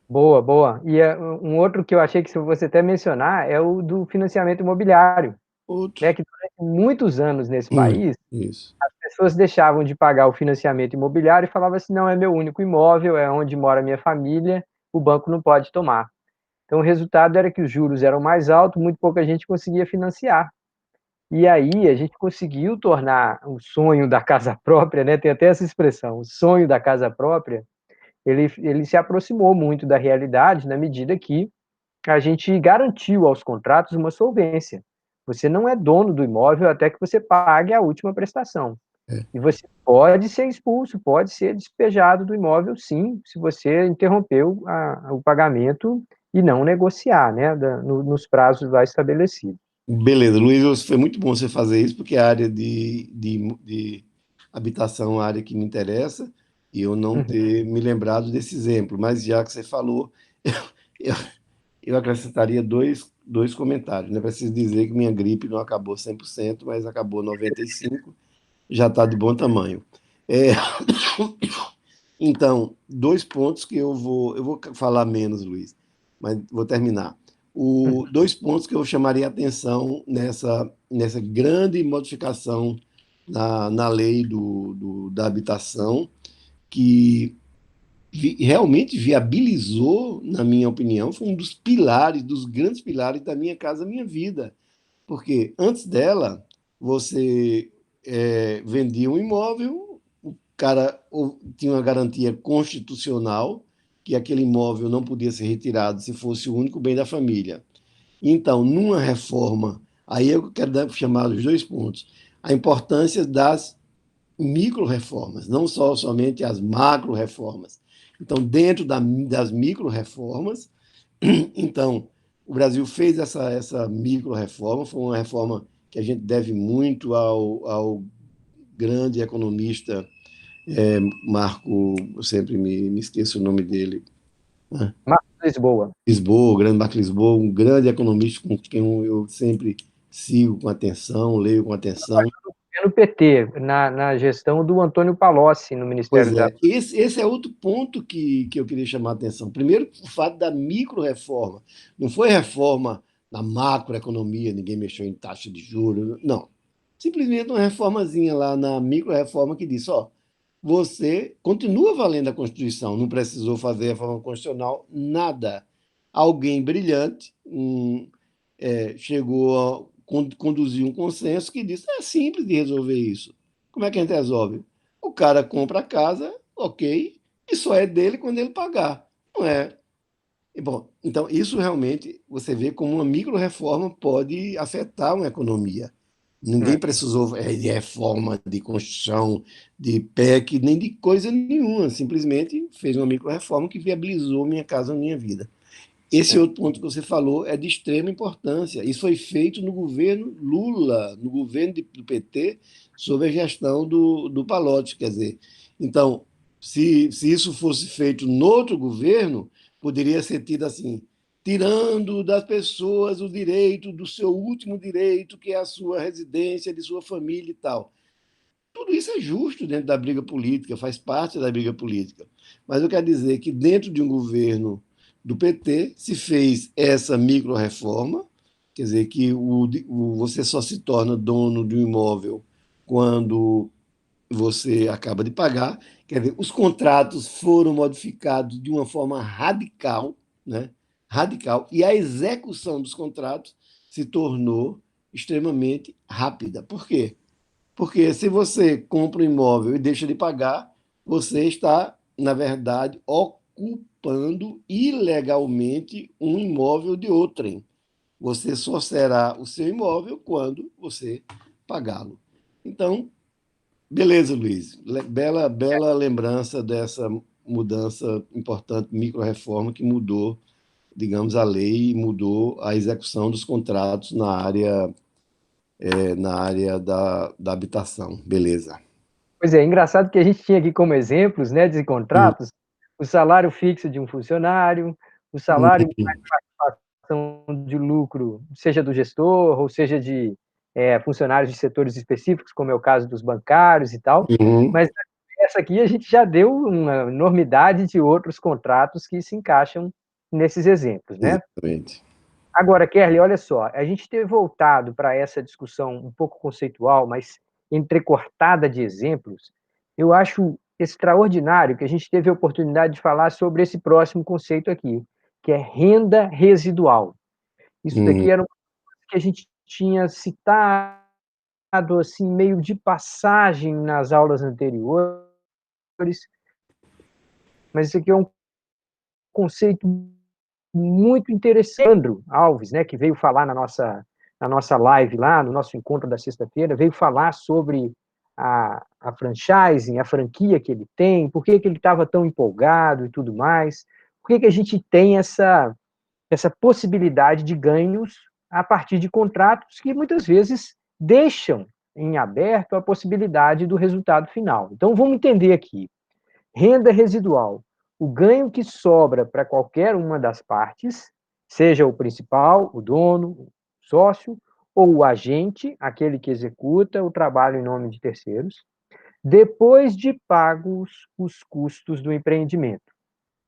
Boa, boa. E um outro que eu achei que você até mencionar é o do financiamento imobiliário, Outro. né? Que durante muitos anos nesse país, Isso. as pessoas deixavam de pagar o financiamento imobiliário e falavam assim, não, é meu único imóvel, é onde mora a minha família, o banco não pode tomar. Então, o resultado era que os juros eram mais altos, muito pouca gente conseguia financiar. E aí a gente conseguiu tornar o sonho da casa própria, né, tem até essa expressão, o sonho da casa própria, ele se aproximou muito da realidade na medida que a gente garantiu aos contratos uma solvência. Você não é dono do imóvel até que você pague a última prestação. É. E você pode ser expulso, pode ser despejado do imóvel, sim, se você interrompeu o pagamento e não negociar, né, nos prazos lá estabelecidos. Beleza, Luiz, foi muito bom você fazer isso, porque a área de habitação é uma área que me interessa, e eu não Uhum. ter me lembrado desse exemplo. Mas já que você falou, eu, eu acrescentaria dois comentários. Não é preciso dizer que minha gripe não acabou 100%, mas acabou 95%, já está de bom tamanho. É, então, dois pontos que eu vou falar menos, Luiz, mas vou terminar. Dois pontos que eu chamaria atenção nessa grande modificação na lei da habitação, que realmente viabilizou, na minha opinião, foi um dos pilares, dos grandes pilares da Minha Casa Minha Vida. Porque antes dela, você vendia um imóvel, o cara tinha uma garantia constitucional que aquele imóvel não podia ser retirado se fosse o único bem da família. Então, numa reforma, aí eu quero chamar os dois pontos. A importância das micro-reformas, não somente as macro-reformas. Então, dentro das micro-reformas, então, o Brasil fez essa micro-reforma, foi uma reforma que a gente deve muito ao grande economista Marco, eu sempre me esqueço o nome dele, né? Marcos Lisboa. Lisboa, o grande Marco Lisboa, um grande economista com quem eu sempre sigo com atenção, leio com atenção. No PT, na gestão do Antônio Palocci, no Pois Ministério da... é, esse é outro ponto que eu queria chamar a atenção. Primeiro, o fato da micro-reforma. Não foi reforma na macroeconomia, ninguém mexeu em taxa de juros, não. Simplesmente uma reformazinha lá na micro-reforma que disse, ó, você continua valendo a Constituição, não precisou fazer reforma constitucional, nada. Alguém brilhante chegou a conduzir um consenso que disse, é simples de resolver isso. Como é que a gente resolve? O cara compra a casa, ok, e só é dele quando ele pagar. Não é? E, bom, então isso realmente você vê como uma micro-reforma pode afetar uma economia. Ninguém É. precisou de reforma, de Constituição, de PEC, nem de coisa nenhuma. Simplesmente fez uma micro-reforma que viabilizou Minha Casa Minha Vida. Esse outro ponto que você falou é de extrema importância. Isso foi feito no governo Lula, no governo do PT, sob a gestão do Palocci. Quer dizer, então, se isso fosse feito no outro governo, poderia ser tido assim, tirando das pessoas o direito do seu último direito, que é a sua residência, de sua família e tal. Tudo isso é justo dentro da briga política, faz parte da briga política. Mas eu quero dizer que dentro de um governo do PT se fez essa micro-reforma, quer dizer, que você só se torna dono de um imóvel quando você acaba de pagar. Quer dizer, os contratos foram modificados de uma forma radical, né? Radical, e a execução dos contratos se tornou extremamente rápida. Por quê? Porque se você compra um imóvel e deixa de pagar, você está, na verdade, ocupando ilegalmente um imóvel de outrem. Você só será o seu imóvel quando você pagá-lo. Então, beleza, Luiz. Bela lembrança dessa mudança importante, micro-reforma que mudou, digamos, a lei e mudou a execução dos contratos na área da habitação. Beleza. Pois é, engraçado que a gente tinha aqui como exemplos, né, de Hum, contratos, o salário fixo de um funcionário, o salário mais participação de lucro, seja do gestor, ou seja de funcionários de setores específicos, como é o caso dos bancários e tal, uhum, mas essa aqui a gente já deu uma enormidade de outros contratos que se encaixam nesses exemplos, né? exatamente. Agora, Kerly, olha só, a gente ter voltado para essa discussão um pouco conceitual, mas entrecortada de exemplos, eu acho extraordinário que a gente teve a oportunidade de falar sobre esse próximo conceito aqui, que é renda residual. Isso Uhum. daqui era uma coisa que a gente tinha citado assim meio de passagem nas aulas anteriores, mas isso aqui é um conceito muito interessante. Sandro Alves, né, que veio falar na nossa live lá, no nosso encontro da sexta-feira, veio falar sobre a franchising, a franquia que ele tem, por que ele estava tão empolgado e tudo mais, por que a gente tem essa possibilidade de ganhos a partir de contratos que muitas vezes deixam em aberto a possibilidade do resultado final. Então, vamos entender aqui. Renda residual, o ganho que sobra para qualquer uma das partes, seja o principal, o dono, o sócio, ou o agente, aquele que executa o trabalho em nome de terceiros, depois de pagos os custos do empreendimento.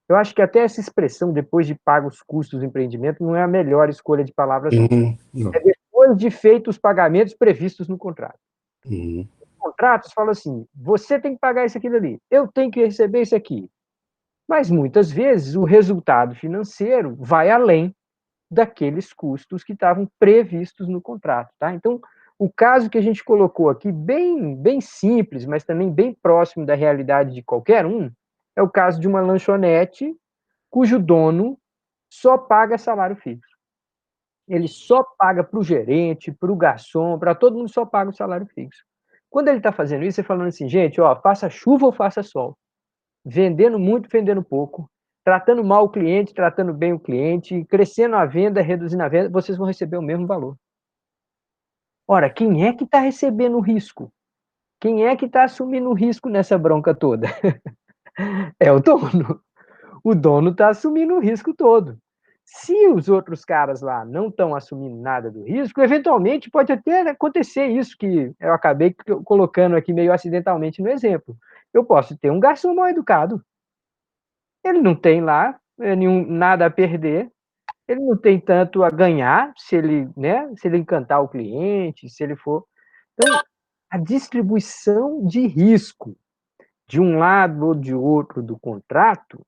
Eu acho que até essa expressão, depois de pagos os custos do empreendimento, não é a melhor escolha de palavras, não. Não. É depois de feitos os pagamentos previstos no contrato. Uhum. Contratos falam assim, você tem que pagar isso aqui ali, eu tenho que receber isso aqui. Mas muitas vezes o resultado financeiro vai além daqueles custos que estavam previstos no contrato, tá? Então, o caso que a gente colocou aqui, bem simples, mas também bem próximo da realidade de qualquer um, é o caso de uma lanchonete cujo dono só paga salário fixo. Ele só paga para o gerente, para o garçom, para todo mundo só paga o salário fixo. Quando ele está fazendo isso, ele falando assim, gente, ó, faça chuva ou faça sol, vendendo muito, vendendo pouco, tratando mal o cliente, tratando bem o cliente, crescendo a venda, reduzindo a venda, vocês vão receber o mesmo valor. Ora, quem é que está recebendo o risco? Quem é que está assumindo o risco nessa bronca toda? É o dono. O dono está assumindo o risco todo. Se os outros caras lá não estão assumindo nada do risco, eventualmente pode até acontecer isso que eu acabei colocando aqui meio acidentalmente no exemplo. Eu posso ter um garçom mal educado. Ele não tem lá nada a perder, ele não tem tanto a ganhar se ele, né, se ele encantar o cliente, se ele for. Então, a distribuição de risco de um lado ou de outro do contrato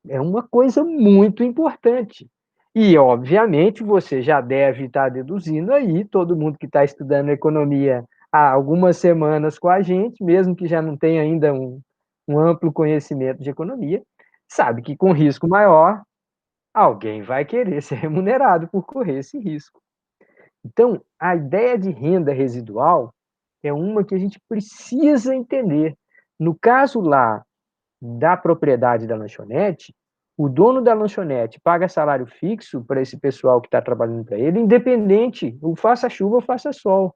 é uma coisa muito importante. E, obviamente, você já deve estar deduzindo aí, todo mundo que está estudando economia há algumas semanas com a gente, mesmo que já não tenha ainda um amplo conhecimento de economia, sabe que com risco maior, alguém vai querer ser remunerado por correr esse risco. Então, a ideia de renda residual é uma que a gente precisa entender. No caso lá da propriedade da lanchonete, o dono da lanchonete paga salário fixo para esse pessoal que está trabalhando para ele, independente, ou faça chuva ou faça sol.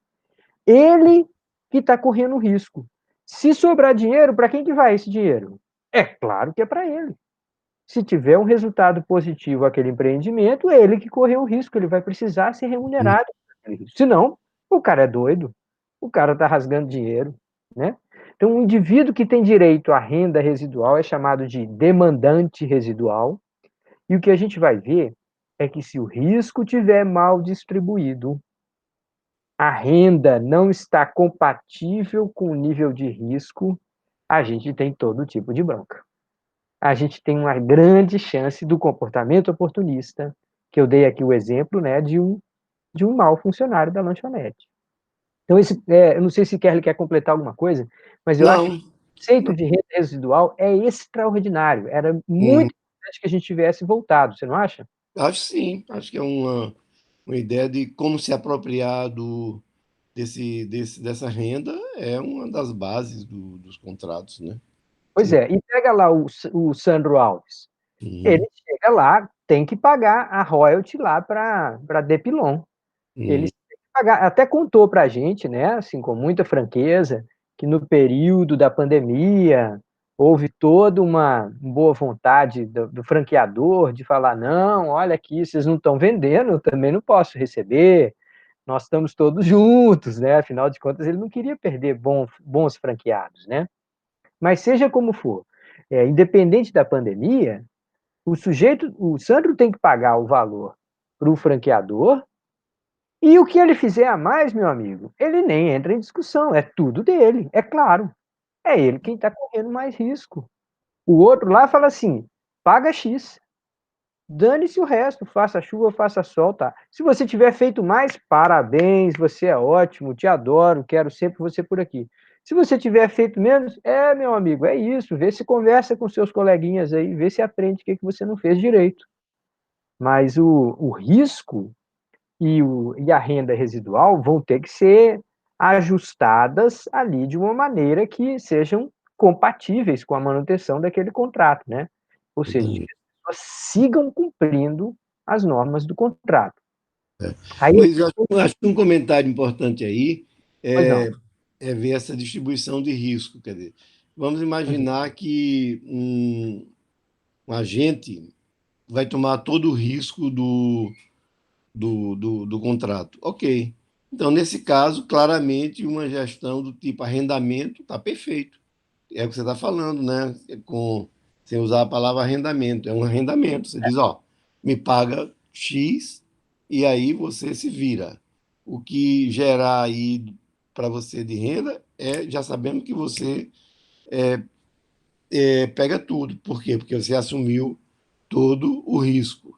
Ele que está correndo risco. Se sobrar dinheiro, para quem que vai esse dinheiro? É claro que é para ele. Se tiver um resultado positivo aquele empreendimento, é ele que correu o risco, ele vai precisar ser remunerado. Senão, o cara é doido, o cara está rasgando dinheiro, né? Então, um indivíduo que tem direito à renda residual é chamado de demandante residual, e o que a gente vai ver é que se o risco tiver mal distribuído, a renda não está compatível com o nível de risco, a gente tem todo tipo de bronca. A gente tem uma grande chance do comportamento oportunista, que eu dei aqui o exemplo, né, de um mau funcionário da lanchonete. Então, eu não sei se Kerli quer completar alguma coisa, mas eu acho que Não. o conceito de renda residual é extraordinário. Era Uhum. muito importante que a gente tivesse voltado, você não acha? Acho sim, acho que é uma ideia de como se apropriar dessa renda é uma das bases dos contratos, né? Pois é, e pega lá o Sandro Alves. Uhum. Ele chega lá, tem que pagar a royalty lá para Depilon. Uhum. Eles têm que pagar, até contou para a gente, né, assim, com muita franqueza, que no período da pandemia houve toda uma boa vontade do franqueador de falar, não, olha aqui, vocês não estão vendendo, eu também não posso receber, nós estamos todos juntos, né? Afinal de contas, ele não queria perder bons franqueados, né? Mas seja como for, independente da pandemia, o Sandro tem que pagar o valor para o franqueador E o que ele fizer a mais, meu amigo, ele nem entra em discussão, é tudo dele, é claro. É ele quem está correndo mais risco. O outro lá fala assim, paga X, dane-se o resto, faça chuva, faça sol, tá? Se você tiver feito mais, parabéns, você é ótimo, te adoro, quero sempre você por aqui. Se você tiver feito menos, meu amigo, é isso, vê se conversa com seus coleguinhas aí, vê se aprende o que você não fez direito. Mas o risco e a renda residual vão ter que ser ajustadas ali de uma maneira que sejam compatíveis com a manutenção daquele contrato, né? Ou seja, de que Entendi. as pessoas sigam cumprindo as normas do contrato. Aí, Luiz, eu acho que um comentário importante aí pois não. é ver essa distribuição de risco. Quer dizer, vamos Uhum. imaginar que um agente vai tomar todo o risco do contrato. Ok. Então, nesse caso, claramente, uma gestão do tipo arrendamento está perfeito. É o que você está falando, né? Sem usar a palavra arrendamento. É um arrendamento. Você diz, ó, me paga X e aí você se vira. O que gerar aí para você de renda já sabendo que você pega tudo. Por quê? Porque você assumiu todo o risco.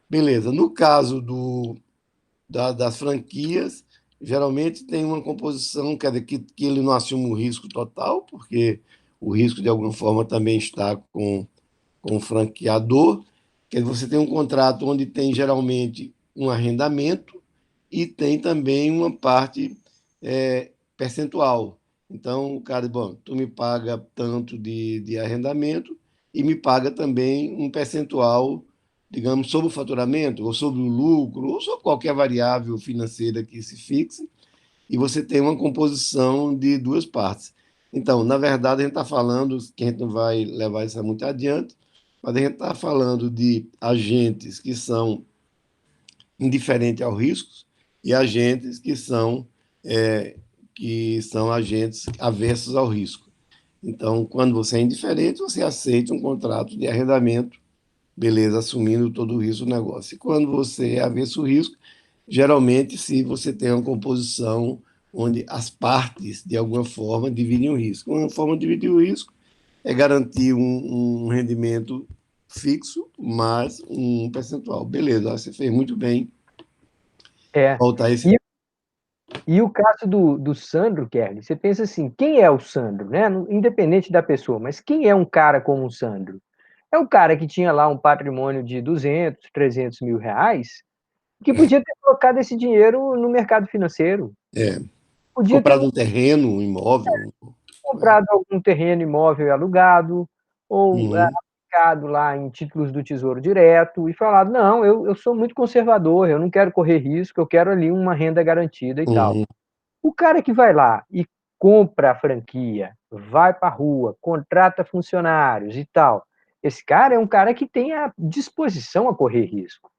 Beleza. No caso das franquias, geralmente tem uma composição, quer dizer, que ele não assume o risco total, porque o risco de alguma forma também está com o franqueador, que você tem um contrato onde tem geralmente um arrendamento e tem também uma parte percentual. Então, o cara, bom, tu me paga tanto de arrendamento e me paga também um percentual, digamos, sobre o faturamento, ou sobre o lucro, ou sobre qualquer variável financeira que se fixe, e você tem uma composição de duas partes. Então, na verdade, a gente está falando, que a gente não vai levar isso muito adiante, mas a gente está falando de agentes que são indiferentes ao risco e agentes que são agentes aversos ao risco. Então, quando você é indiferente, você aceita um contrato de arrendamento, beleza, assumindo todo o risco do negócio. E quando você é avesso ao risco, geralmente, se você tem uma composição onde as partes, de alguma forma, dividem o risco. Uma forma de dividir o risco é garantir um rendimento fixo, mais um percentual. Beleza, você fez muito bem É. voltar esse. E, e o caso do Sandro, Kelly, você pensa assim, quem é o Sandro, né? Independente da pessoa, mas quem é um cara como o Sandro? É um cara que tinha lá um patrimônio de 200, 300 mil reais, que podia ter colocado esse dinheiro no mercado financeiro. É, Podia ter comprado um terreno, um imóvel. comprado algum terreno imóvel alugado, ou Uhum, aplicado lá em títulos do Tesouro Direto, e falado, não, eu sou muito conservador, eu não quero correr risco, eu quero ali uma renda garantida e tal. uhum, O cara que vai lá e compra a franquia, vai para a rua, contrata funcionários e tal, esse cara é um cara que tem a disposição a correr risco.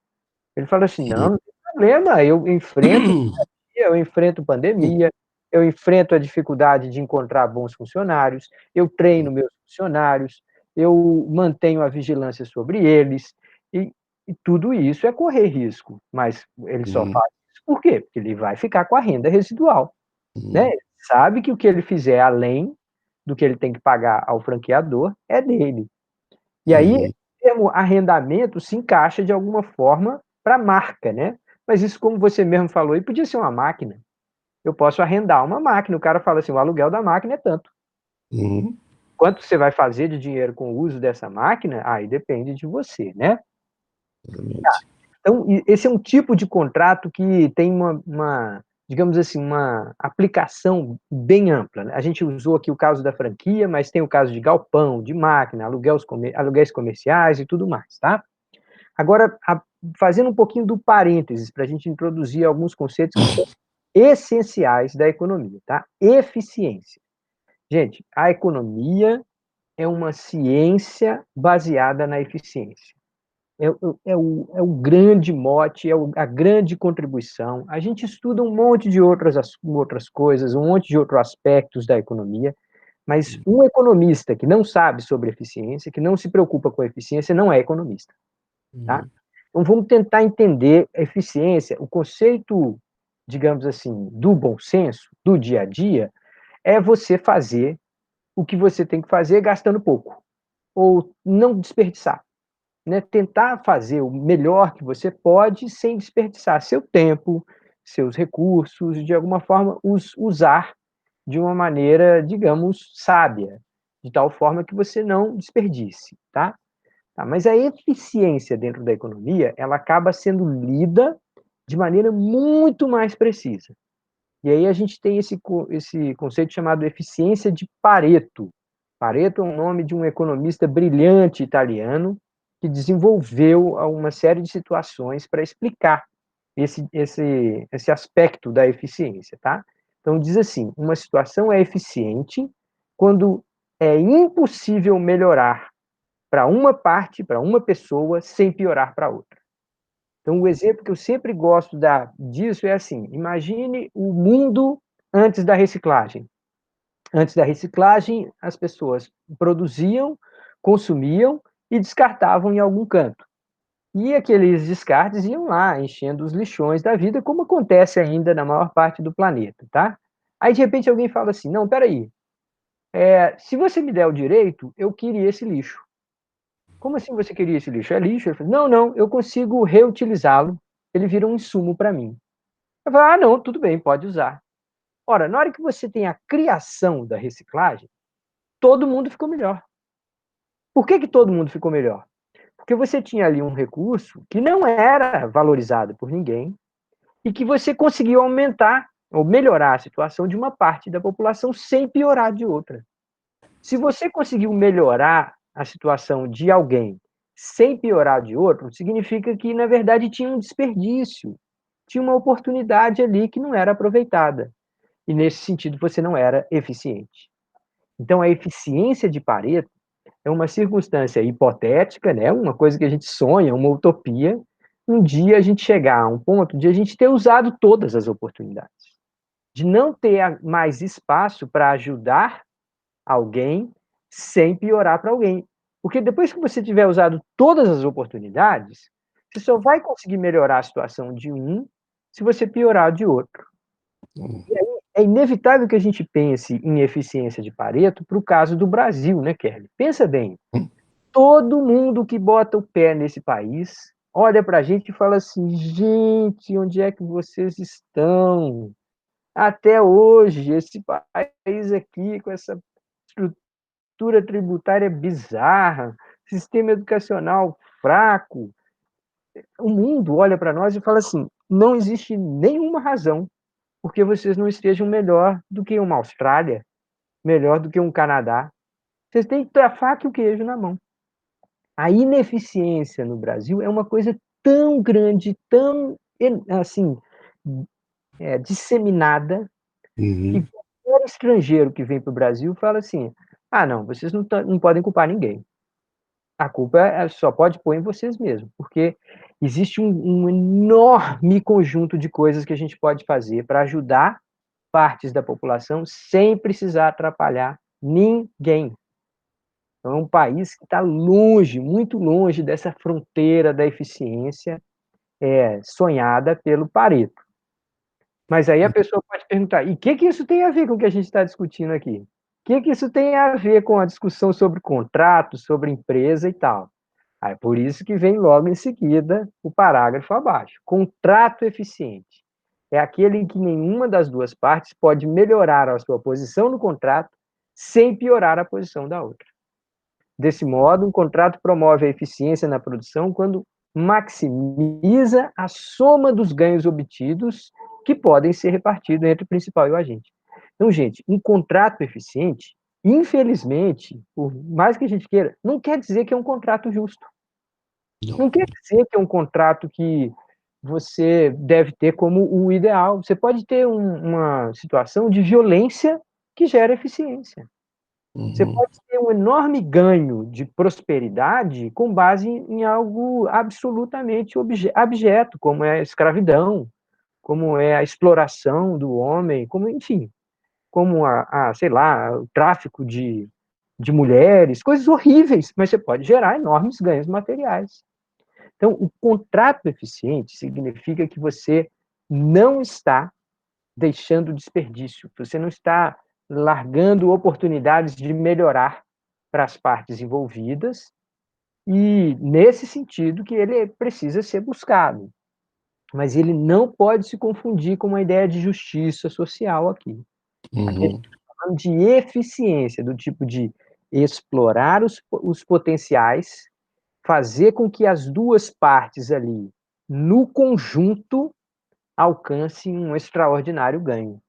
Ele fala assim, não, não tem problema, eu enfrento pandemia, eu enfrento a dificuldade de encontrar bons funcionários, eu treino meus funcionários, eu mantenho a vigilância sobre eles, e, e tudo isso é correr risco, mas ele só uhum, faz isso por quê? Porque ele vai ficar com a renda residual, né? uhum, Ele sabe que o que ele fizer além do que ele tem que pagar ao franqueador é dele. E aí, o uhum, termo arrendamento se encaixa de alguma forma para a marca, né? Mas isso, como você mesmo falou, aí podia ser uma máquina. Eu posso arrendar uma máquina, o cara fala assim, o aluguel da máquina é tanto. uhum, Quanto você vai fazer de dinheiro com o uso dessa máquina? Aí depende de você, né? exatamente. Então, esse é um tipo de contrato que tem digamos assim, uma aplicação bem ampla, né? A gente usou aqui o caso da franquia, mas tem o caso de galpão, de máquina, aluguéis comerciais e tudo mais, tá? Agora, fazendo um pouquinho do parênteses, para a gente introduzir alguns conceitos que são essenciais da economia, tá? Eficiência. Gente, a economia é uma ciência baseada na eficiência. É o grande mote, a grande contribuição. A gente estuda um monte de outras coisas, um monte de outros aspectos da economia, mas um economista que não sabe sobre eficiência, que não se preocupa com eficiência, não é economista. Tá? Uhum, Então vamos tentar entender a eficiência, o conceito digamos assim, do bom senso, do dia a dia, é você fazer o que você tem que fazer gastando pouco, ou não desperdiçar, né? Tentar fazer o melhor que você pode sem desperdiçar seu tempo, seus recursos, de alguma forma os usar de uma maneira, digamos, sábia, de tal forma que você não desperdice, tá? Tá, mas a eficiência dentro da economia, ela acaba sendo lida de maneira muito mais precisa. E aí a gente tem esse conceito chamado eficiência de Pareto. Pareto é o nome de um economista brilhante italiano que desenvolveu uma série de situações para explicar esse aspecto da eficiência, tá? Então diz assim, uma situação é eficiente quando é impossível melhorar para uma parte, para uma pessoa, sem piorar para outra. Então, o exemplo que eu sempre gosto disso é assim: imagine o mundo antes da reciclagem. Antes da reciclagem, as pessoas produziam, consumiam e descartavam em algum canto. E aqueles descartes iam lá, enchendo os lixões da vida, como acontece ainda na maior parte do planeta, tá? Aí, de repente, alguém fala assim: não, peraí, se você me der o direito, eu queria esse lixo. Como assim você queria esse lixo? É lixo? Ele falou, não, não, eu consigo reutilizá-lo, ele vira um insumo para mim. Eu falei, ah, não, tudo bem, pode usar. Ora, na hora que você tem a criação da reciclagem, todo mundo ficou melhor. Por que todo mundo ficou melhor? Porque você tinha ali um recurso que não era valorizado por ninguém e que você conseguiu aumentar ou melhorar a situação de uma parte da população sem piorar de outra. Se você conseguiu melhorar a situação de alguém sem piorar de outro, significa que, na verdade, tinha um desperdício, tinha uma oportunidade ali que não era aproveitada. E, nesse sentido, você não era eficiente. Então, a eficiência de Pareto é uma circunstância hipotética, né? Uma coisa que a gente sonha, uma utopia, um dia a gente chegar a um ponto de a gente ter usado todas as oportunidades, de não ter mais espaço para ajudar alguém sem piorar para alguém. Porque depois que você tiver usado todas as oportunidades, você só vai conseguir melhorar a situação de um se você piorar de outro. E aí é inevitável que a gente pense em eficiência de Pareto para o caso do Brasil, né, Kelly? Pensa bem, todo mundo que bota o pé nesse país olha para a gente e fala assim, gente, onde é que vocês estão? Até hoje, esse país aqui, com essa estrutura tributária bizarra, sistema educacional fraco. O mundo olha para nós e fala assim: não existe nenhuma razão porque vocês não estejam melhor do que uma Austrália, melhor do que um Canadá. Vocês têm que ter a faca e o queijo na mão. A ineficiência no Brasil é uma coisa tão grande, tão assim, disseminada, que qualquer estrangeiro que vem para o Brasil fala assim: ah, não, vocês não podem culpar ninguém. A culpa só pode pôr em vocês mesmos, porque existe um enorme conjunto de coisas que a gente pode fazer para ajudar partes da população sem precisar atrapalhar ninguém. Então, é um país que está longe, muito longe dessa fronteira da eficiência sonhada pelo Pareto. Mas aí a pessoa pode perguntar, e o que isso tem a ver com o que a gente está discutindo aqui? O que isso tem a ver com a discussão sobre contrato, sobre empresa e tal? Aí, por isso que vem logo em seguida o parágrafo abaixo. Contrato eficiente. É aquele em que nenhuma das duas partes pode melhorar a sua posição no contrato sem piorar a posição da outra. Desse modo, um contrato promove a eficiência na produção quando maximiza a soma dos ganhos obtidos que podem ser repartidos entre o principal e o agente. Então, gente, um contrato eficiente, infelizmente, por mais que a gente queira, não quer dizer que é um contrato justo. Não quer dizer que é um contrato que você deve ter como o ideal. Você pode ter uma situação de violência que gera eficiência. Você pode ter um enorme ganho de prosperidade com base em algo absolutamente abjeto, como é a escravidão, como é a exploração do homem, como, enfim, como sei lá, o tráfico de mulheres, coisas horríveis, mas você pode gerar enormes ganhos materiais. Então, o contrato eficiente significa que você não está deixando desperdício, você não está largando oportunidades de melhorar para as partes envolvidas, e nesse sentido que ele precisa ser buscado. Mas ele não pode se confundir com uma ideia de justiça social aqui. Aqui a gente Uhum. está falando de eficiência, do tipo de explorar os potenciais, fazer com que as duas partes ali, no conjunto, alcancem um extraordinário ganho.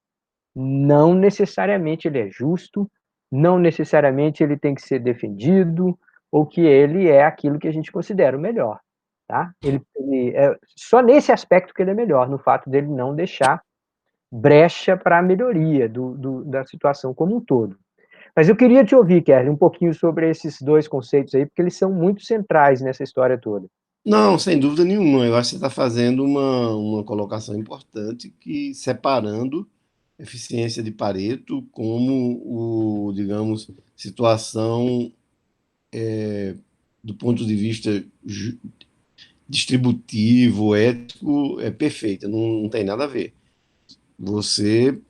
Não necessariamente ele é justo, não necessariamente ele tem que ser defendido, ou que ele é aquilo que a gente considera o melhor, tá? Ele é só nesse aspecto que ele é melhor, no fato dele não deixar brecha para a melhoria da situação como um todo. Mas eu queria te ouvir, Kerry, um pouquinho sobre esses dois conceitos aí, porque eles são muito centrais nessa história toda. Não, sem dúvida nenhuma. Eu acho que você está fazendo uma colocação importante que separando eficiência de Pareto como o, digamos, situação do ponto de vista distributivo, ético, é perfeita, não tem nada a ver. Você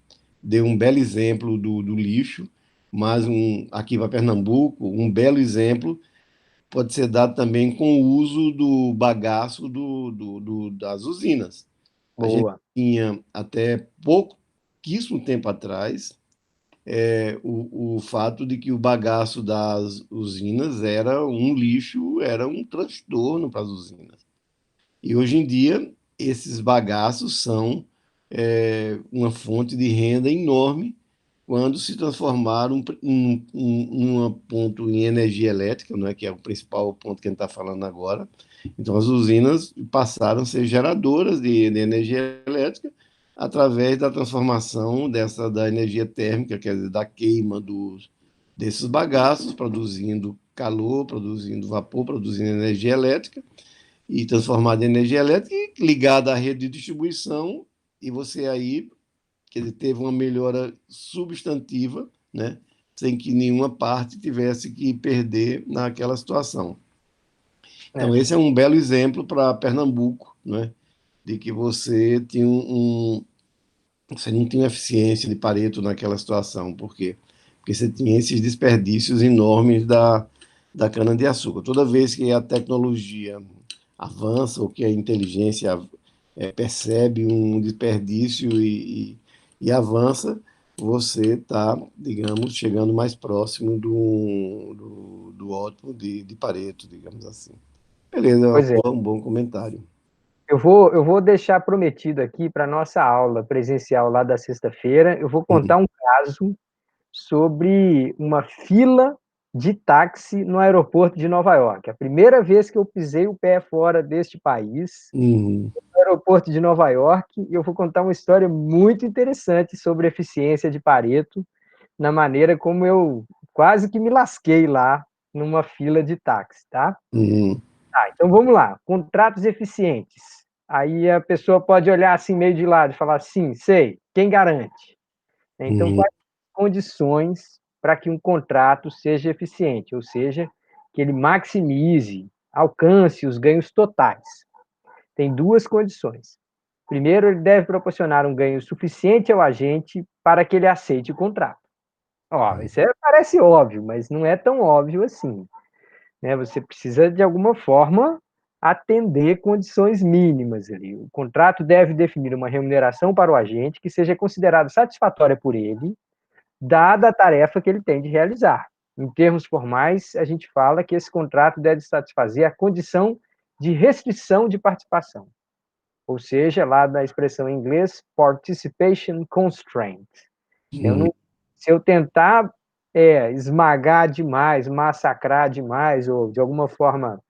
deu um belo exemplo do lixo, mas aqui para Pernambuco, um belo exemplo pode ser dado também com o uso do bagaço das usinas. A gente Boa. tinha até pouquíssimo tempo atrás o fato de que o bagaço das usinas era um lixo, era um transtorno para as usinas. E hoje em dia, esses bagaços são uma fonte de renda enorme quando se transformaram um ponto em energia elétrica, não é, que é o principal ponto que a gente está falando agora. Então, as usinas passaram a ser geradoras de energia elétrica através da transformação da energia térmica, quer dizer, da queima desses bagaços, produzindo calor, produzindo vapor, produzindo energia elétrica, e transformada em energia elétrica e ligada à rede de distribuição, e você aí, que ele teve uma melhora substantiva, né, sem que nenhuma parte tivesse que perder naquela situação. É, Então, esse é um belo exemplo para Pernambuco, né, de que você tinha você não tinha eficiência de Pareto naquela situação. Por quê? Porque você tinha esses desperdícios enormes da cana-de-açúcar. Toda vez que a tecnologia avança ou que a inteligência percebe um desperdício e avança, você está, digamos, chegando mais próximo do ótimo de Pareto, digamos assim. Beleza, pois é. um bom comentário. Eu vou deixar prometido aqui para a nossa aula presencial lá da sexta-feira, eu vou contar um caso sobre uma fila de táxi no aeroporto de Nova York. A primeira vez que eu pisei o pé fora deste país, Uhum. no aeroporto de Nova York, e eu vou contar uma história muito interessante sobre eficiência de Pareto, na maneira como eu quase que me lasquei lá numa fila de táxi, tá? Uhum. Tá, então vamos lá. Contratos eficientes. Aí a pessoa pode olhar assim meio de lado e falar, sim, sei, quem garante? Então, Uhum. quais são as condições para que um contrato seja eficiente, ou seja, que ele maximize, alcance os ganhos totais? Tem duas condições. Primeiro, ele deve proporcionar um ganho suficiente ao agente para que ele aceite o contrato. Ó, isso parece óbvio, mas não é tão óbvio assim, né? Você precisa, de alguma forma, atender condições mínimas ali. O contrato deve definir uma remuneração para o agente que seja considerada satisfatória por ele, dada a tarefa que ele tem de realizar. Em termos formais, a gente fala que esse contrato deve satisfazer a condição de restrição de participação, ou seja, lá da expressão em inglês, participation constraint. Eu Uhum. não, se eu tentar esmagar demais, massacrar demais, ou de alguma forma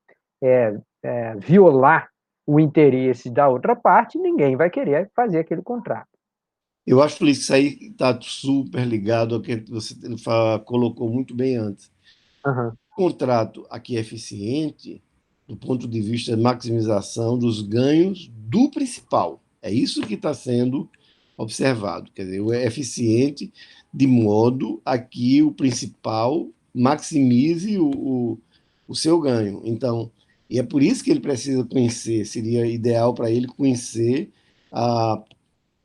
violar o interesse da outra parte, ninguém vai querer fazer aquele contrato. Eu acho, Luiz, que isso aí está super ligado ao que você colocou muito bem antes. Uhum. O contrato aqui é eficiente do ponto de vista de maximização dos ganhos do principal. É isso que está sendo observado. Quer dizer, é eficiente de modo a que o principal maximize o seu ganho. Então, e é por isso que ele precisa conhecer, seria ideal para ele conhecer a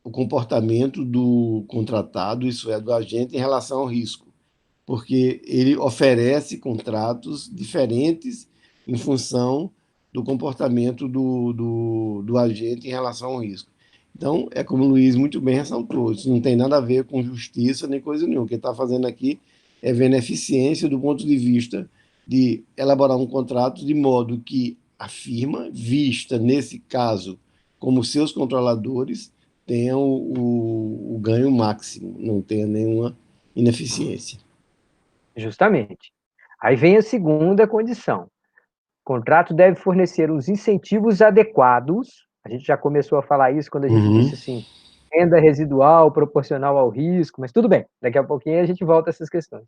o comportamento do contratado, isso é, do agente, em relação ao risco, porque ele oferece contratos diferentes em função do comportamento do agente em relação ao risco. Então, é como o Luiz muito bem ressaltou, isso não tem nada a ver com justiça nem coisa nenhuma. O que ele está fazendo aqui é vendo a eficiência do ponto de vista de elaborar um contrato de modo que a firma, vista nesse caso como seus controladores, tenha o ganho máximo, não tenha nenhuma ineficiência. Justamente. Aí vem a segunda condição. O contrato deve fornecer os incentivos adequados. A gente já começou a falar isso quando a gente disse assim, renda residual proporcional ao risco, mas tudo bem, daqui a pouquinho a gente volta a essas questões.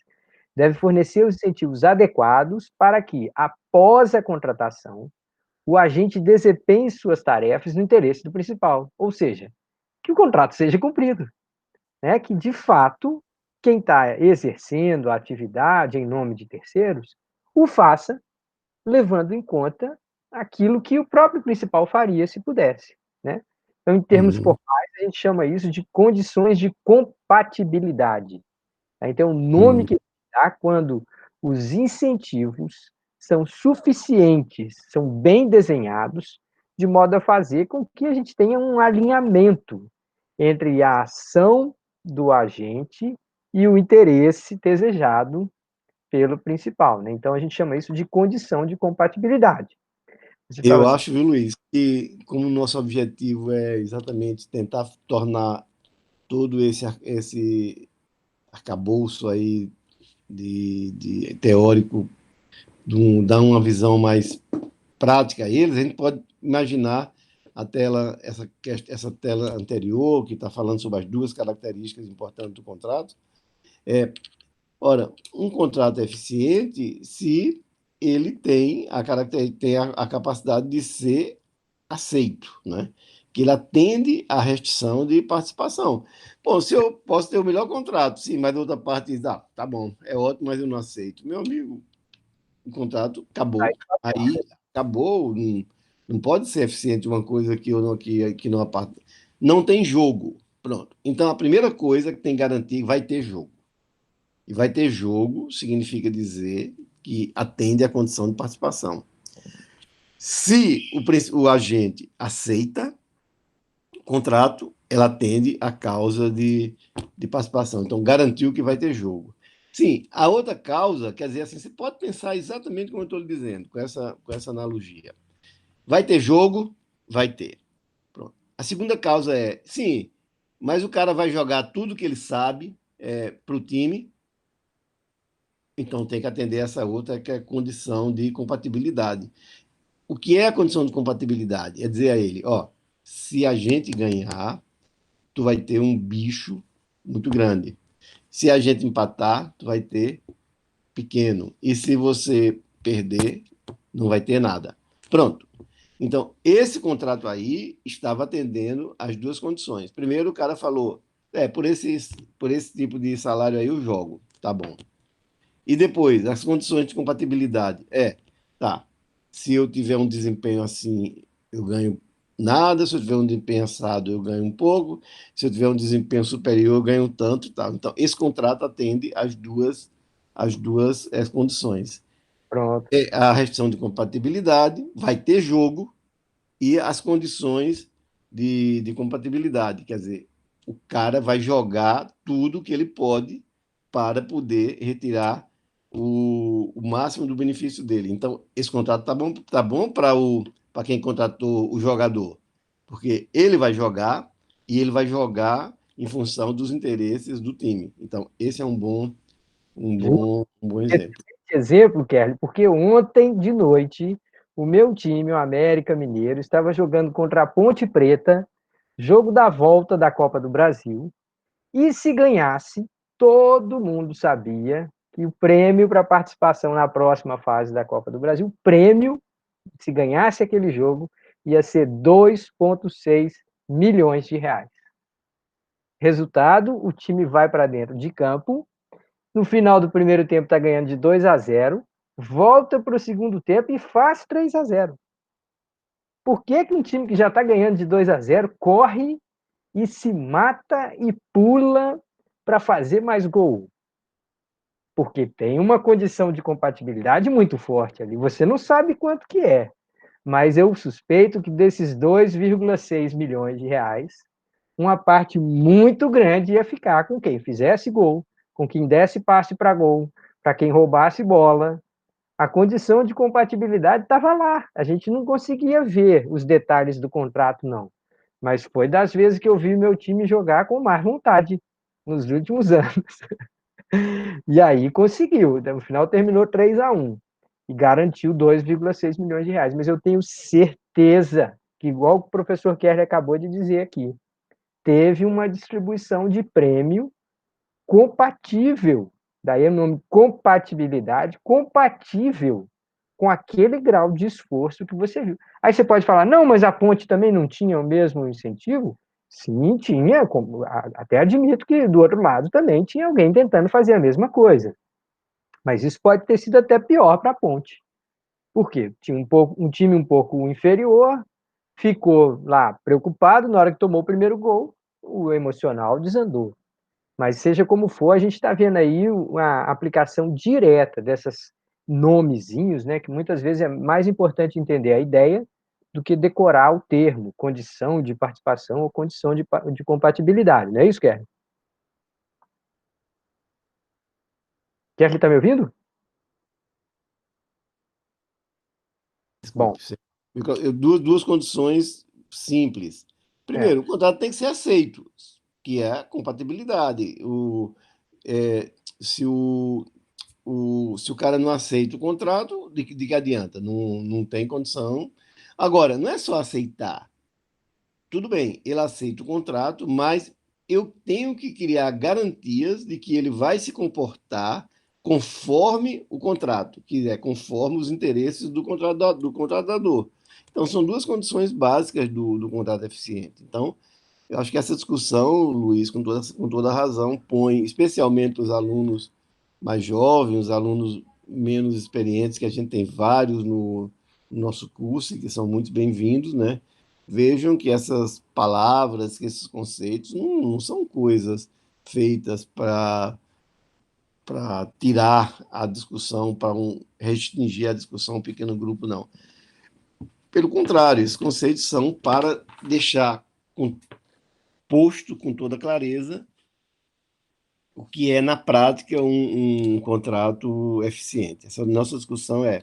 Deve fornecer os incentivos adequados para que, após a contratação, o agente desempenhe suas tarefas no interesse do principal, ou seja, que o contrato seja cumprido, né? Que, de fato, quem está exercendo a atividade em nome de terceiros, o faça levando em conta aquilo que o próprio principal faria se pudesse, né? Então, em termos formais, a gente chama isso de condições de compatibilidade. Então, o nome que dá quando os incentivos são suficientes, são bem desenhados, de modo a fazer com que a gente tenha um alinhamento entre a ação do agente e o interesse desejado pelo principal, né? Então, a gente chama isso de condição de compatibilidade. Você fala Eu assim, acho, viu, Luiz, que como o nosso objetivo é exatamente tentar tornar todo esse arcabouço aí de teórico, dar uma visão mais prática a eles, a gente pode imaginar a tela, essa tela anterior, que está falando sobre as duas características importantes do contrato. Ora, um contrato é eficiente se ele tem a capacidade de ser aceito, né? Que ele atende à restrição de participação. Bom, se eu posso ter o melhor contrato, sim, mas a outra parte diz, tá bom, é ótimo, mas eu não aceito. Meu amigo, o contrato acabou. Aí acabou, não pode ser eficiente uma coisa que eu não que não aparta. Não tem jogo. Pronto. Então a primeira coisa que tem que garantir vai ter jogo. E vai ter jogo significa dizer que atende à condição de participação. Se o agente aceita o contrato, ela atende à causa de participação. Então, garantiu que vai ter jogo. Sim, a outra causa, quer dizer assim, você pode pensar exatamente como eu estou lhe dizendo, com essa analogia. Vai ter jogo? Vai ter. Pronto. A segunda causa é, sim, mas o cara vai jogar tudo que ele sabe para o time, então tem que atender essa outra, que é a condição de compatibilidade. O que é a condição de compatibilidade? É dizer a ele, ó, se a gente ganhar, tu vai ter um bicho muito grande. Se a gente empatar, tu vai ter pequeno. E se você perder, não vai ter nada. Pronto. Então, esse contrato aí estava atendendo as duas condições. Primeiro, o cara falou, por esse tipo de salário aí eu jogo, tá bom. E depois, as condições de compatibilidade. Tá, se eu tiver um desempenho assim, eu ganho nada, se eu tiver um desempenho assado, eu ganho um pouco, se eu tiver um desempenho superior, eu ganho tanto, tá? Então, esse contrato atende as duas condições. pronto. A restrição de compatibilidade, vai ter jogo, e as condições de compatibilidade, quer dizer, o cara vai jogar tudo que ele pode para poder retirar o máximo do benefício dele. Então, esse contrato tá bom para quem contratou o jogador, porque ele vai jogar e ele vai jogar em função dos interesses do time. Então, esse é um bom exemplo. Excelente exemplo, Kelly, porque ontem de noite o meu time, o América Mineiro, estava jogando contra a Ponte Preta, jogo da volta da Copa do Brasil, e se ganhasse, todo mundo sabia que o prêmio para participação na próxima fase da Copa do Brasil, o prêmio, se ganhasse aquele jogo, ia ser 2,6 milhões de reais. Resultado, o time vai para dentro de campo. No final do primeiro tempo está ganhando de 2-0, volta para o segundo tempo e faz 3-0. Por que um time que já está ganhando de 2-0 corre e se mata e pula para fazer mais gol. Porque tem uma condição de compatibilidade muito forte ali. Você não sabe quanto que é, mas eu suspeito que desses 2,6 milhões de reais, uma parte muito grande ia ficar com quem fizesse gol, com quem desse passe para gol, para quem roubasse bola. A condição de compatibilidade estava lá. A gente não conseguia ver os detalhes do contrato, não. Mas foi das vezes que eu vi meu time jogar com mais vontade nos últimos anos. E aí conseguiu. No final terminou 3-1 e garantiu 2,6 milhões de reais. Mas eu tenho certeza que, igual o professor Kerr acabou de dizer aqui, teve uma distribuição de prêmio compatível. Daí é o nome compatibilidade, compatível com aquele grau de esforço que você viu. Aí você pode falar, não, mas a Ponte também não tinha o mesmo incentivo? Sim, tinha. Até admito que do outro lado também tinha alguém tentando fazer a mesma coisa. Mas isso pode ter sido até pior para a Ponte. Por quê? Tinha um time um pouco inferior, ficou lá preocupado, na hora que tomou o primeiro gol, o emocional desandou. Mas seja como for, a gente está vendo aí uma aplicação direta desses nomezinhos, né, que muitas vezes é mais importante entender a ideia do que decorar o termo, condição de participação ou condição de compatibilidade. Não é isso, Kerr? Kerr, está me ouvindo? Bom, Desculpe. Duas condições simples. é, Primeiro, o contrato tem que ser aceito, que é a compatibilidade. Se se o cara não aceita o contrato, de que adianta? Não, não tem condição. Agora, não é só aceitar. Tudo bem, ele aceita o contrato, mas eu tenho que criar garantias de que ele vai se comportar conforme o contrato, que é conforme os interesses do contratador. Então, são duas condições básicas do contrato eficiente. Então, eu acho que essa discussão, Luiz, com toda razão, põe especialmente os alunos mais jovens, os alunos menos experientes, que a gente tem vários no nosso curso e que são muito bem-vindos, né? Vejam que essas palavras, que esses conceitos não são coisas feitas para tirar a discussão, para restringir a discussão a um pequeno grupo, não. Pelo contrário, esses conceitos são para deixar posto com toda clareza o que é, na prática, um contrato eficiente. Essa nossa discussão é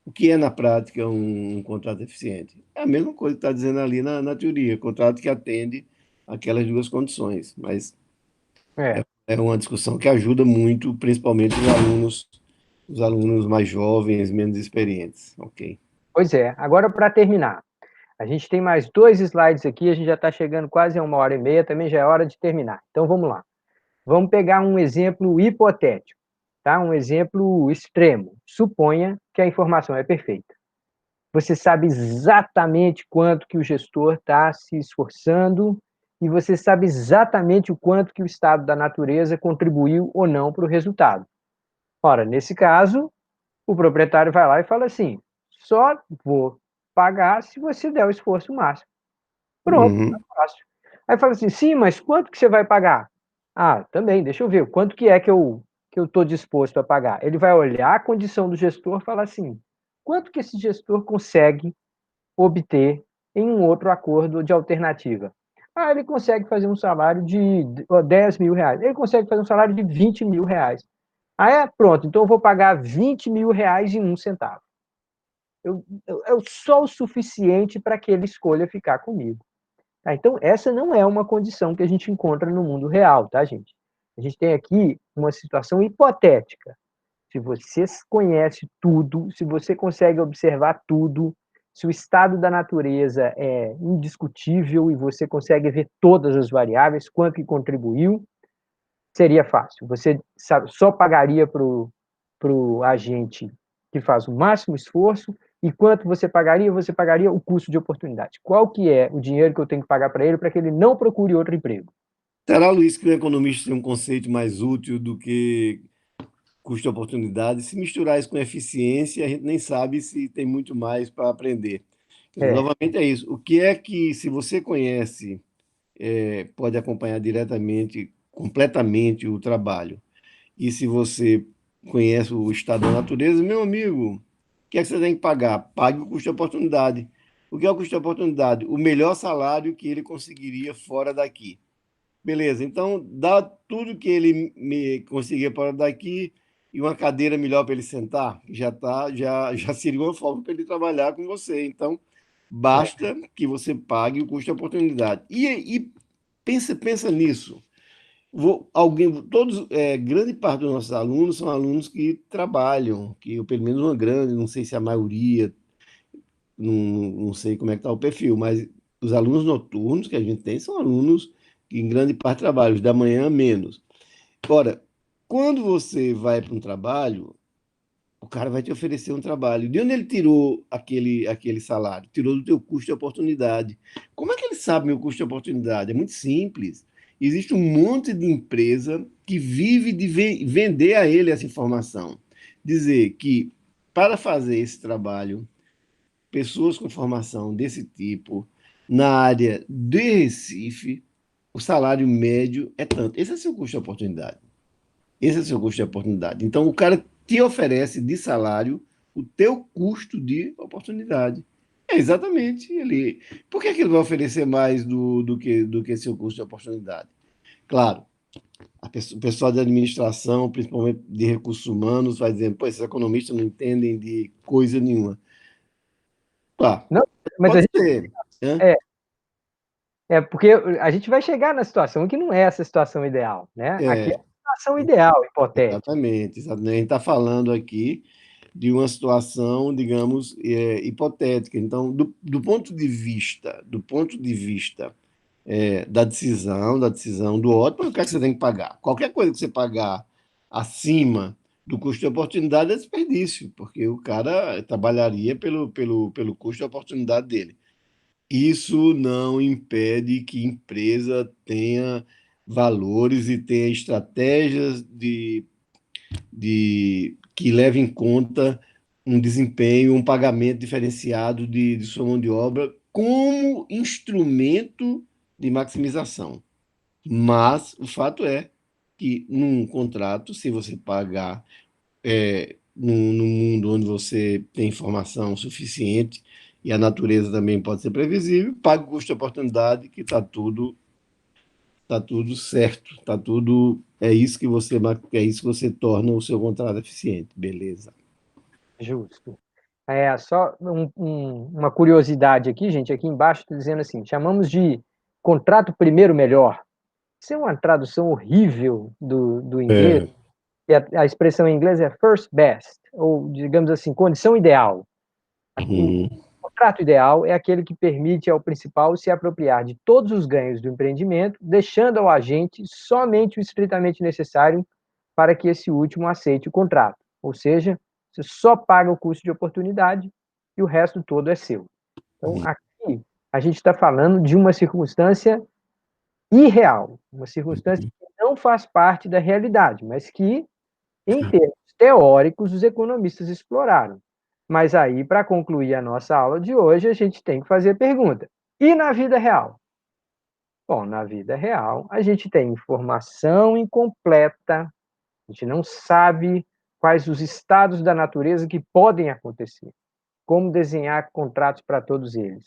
o que é, na prática, um contrato eficiente. É a mesma coisa que está dizendo ali na teoria, contrato que atende aquelas duas condições, mas é. é uma discussão que ajuda muito, principalmente os alunos mais jovens, menos experientes. Ok. Pois é. Agora, para terminar, a gente tem mais 2 slides aqui, a gente já está chegando quase a 1h30, também já é hora de terminar. Então, vamos lá. Vamos pegar um exemplo hipotético, tá? Um exemplo extremo. Suponha que a informação é perfeita. Você sabe exatamente quanto que o gestor está se esforçando e você sabe exatamente o quanto que o estado da natureza contribuiu ou não para o resultado. Ora, nesse caso, o proprietário vai lá e fala assim: só vou pagar se você der o esforço máximo. Pronto, tá Uhum. fácil. Aí fala assim: sim, mas quanto que você vai pagar? Ah, também, deixa eu ver, quanto que é que eu estou disposto a pagar? Ele vai olhar a condição do gestor e falar assim: quanto que esse gestor consegue obter em um outro acordo de alternativa? Ah, ele consegue fazer um salário de 10 mil reais, ele consegue fazer um salário de 20 mil reais. Ah, pronto, então eu vou pagar 20 mil reais e 1 centavo. É só o suficiente para que ele escolha ficar comigo. Tá? Então, essa não é uma condição que a gente encontra no mundo real, tá, gente? A gente tem aqui uma situação hipotética. Se você conhece tudo, se você consegue observar tudo, se o estado da natureza é indiscutível e você consegue ver todas as variáveis, quanto que contribuiu, seria fácil. Você sabe, só pagaria para o agente que faz o máximo esforço, e quanto você pagaria? Você pagaria o custo de oportunidade. Qual que é o dinheiro que eu tenho que pagar para ele para que ele não procure outro emprego? Será, Luiz, que o economista tem um conceito mais útil do que custo-oportunidade? Se misturar isso com eficiência, a gente nem sabe se tem muito mais para aprender. Quer dizer, É, novamente é isso. O que é que, se você conhece pode acompanhar diretamente, completamente o trabalho. E se você conhece o estado da natureza, meu amigo, o que é que você tem que pagar? Pague o custo de oportunidade. O que é o custo de oportunidade? O melhor salário que ele conseguiria fora daqui. Beleza, então dá tudo que ele me conseguia fora daqui e uma cadeira melhor para ele sentar, já seria uma forma para ele trabalhar com você. Então, É. basta que você pague o custo de oportunidade. E pensa nisso. Grande parte dos nossos alunos são alunos que trabalham, que ou pelo menos uma grande, não sei se a maioria, não sei como é que está o perfil, mas os alunos noturnos que a gente tem são alunos que em grande parte trabalham, os da manhã menos. Ora, quando você vai para um trabalho, o cara vai te oferecer um trabalho. De onde ele tirou aquele salário? Tirou do teu custo de oportunidade. Como é que ele sabe meu custo de oportunidade? É muito simples. Existe um monte de empresa que vive de vender a ele essa informação. Dizer que para fazer esse trabalho, pessoas com formação desse tipo, na área de Recife, o salário médio é tanto. Esse é seu custo de oportunidade. Esse é seu custo de oportunidade. Então, o cara te oferece de salário o teu custo de oportunidade. É exatamente ele. Por que, que ele vai oferecer mais do que seu custo de oportunidade? Claro, o pessoal de administração, principalmente de recursos humanos, vai dizendo, pô, esses economistas não entendem de coisa nenhuma. Tá, Não, mas a pode gente, ser. Né? é, porque a gente vai chegar na situação que não é essa situação ideal, né? Aqui é É, a situação ideal, hipotética. exatamente. Exatamente. A gente está falando aqui de uma situação, digamos, hipotética. Então, do ponto de vista da decisão do ótimo, o que é que você tem que pagar? Qualquer coisa que você pagar acima do custo de oportunidade é desperdício, porque o cara trabalharia pelo custo de oportunidade dele. Isso não impede que empresa tenha valores e tenha estratégias que levem em conta um desempenho, um pagamento diferenciado de sua mão de obra como instrumento de maximização. Mas o fato é que num contrato, se você pagar num mundo onde você tem informação suficiente e a natureza também pode ser previsível, pague o custo de oportunidade, que tá tudo certo, tá tudo é isso que você torna o seu contrato eficiente, beleza? Justo. Só uma curiosidade aqui, gente, aqui embaixo está dizendo assim, chamamos de contrato primeiro melhor. Isso é uma tradução horrível do inglês, É. e a expressão em inglês é first best, ou, digamos assim, condição ideal. O Uhum. contrato ideal é aquele que permite ao principal se apropriar de todos os ganhos do empreendimento, deixando ao agente somente o estritamente necessário para que esse último aceite o contrato. Ou seja, você só paga o custo de oportunidade e o resto todo é seu. Então, aqui, a gente está falando de uma circunstância irreal, uma circunstância que não faz parte da realidade, mas que, em termos teóricos, os economistas exploraram. Mas aí, para concluir a nossa aula de hoje, a gente tem que fazer a pergunta: e na vida real? Bom, na vida real, a gente tem informação incompleta, a gente não sabe quais os estados da natureza que podem acontecer, como desenhar contratos para todos eles.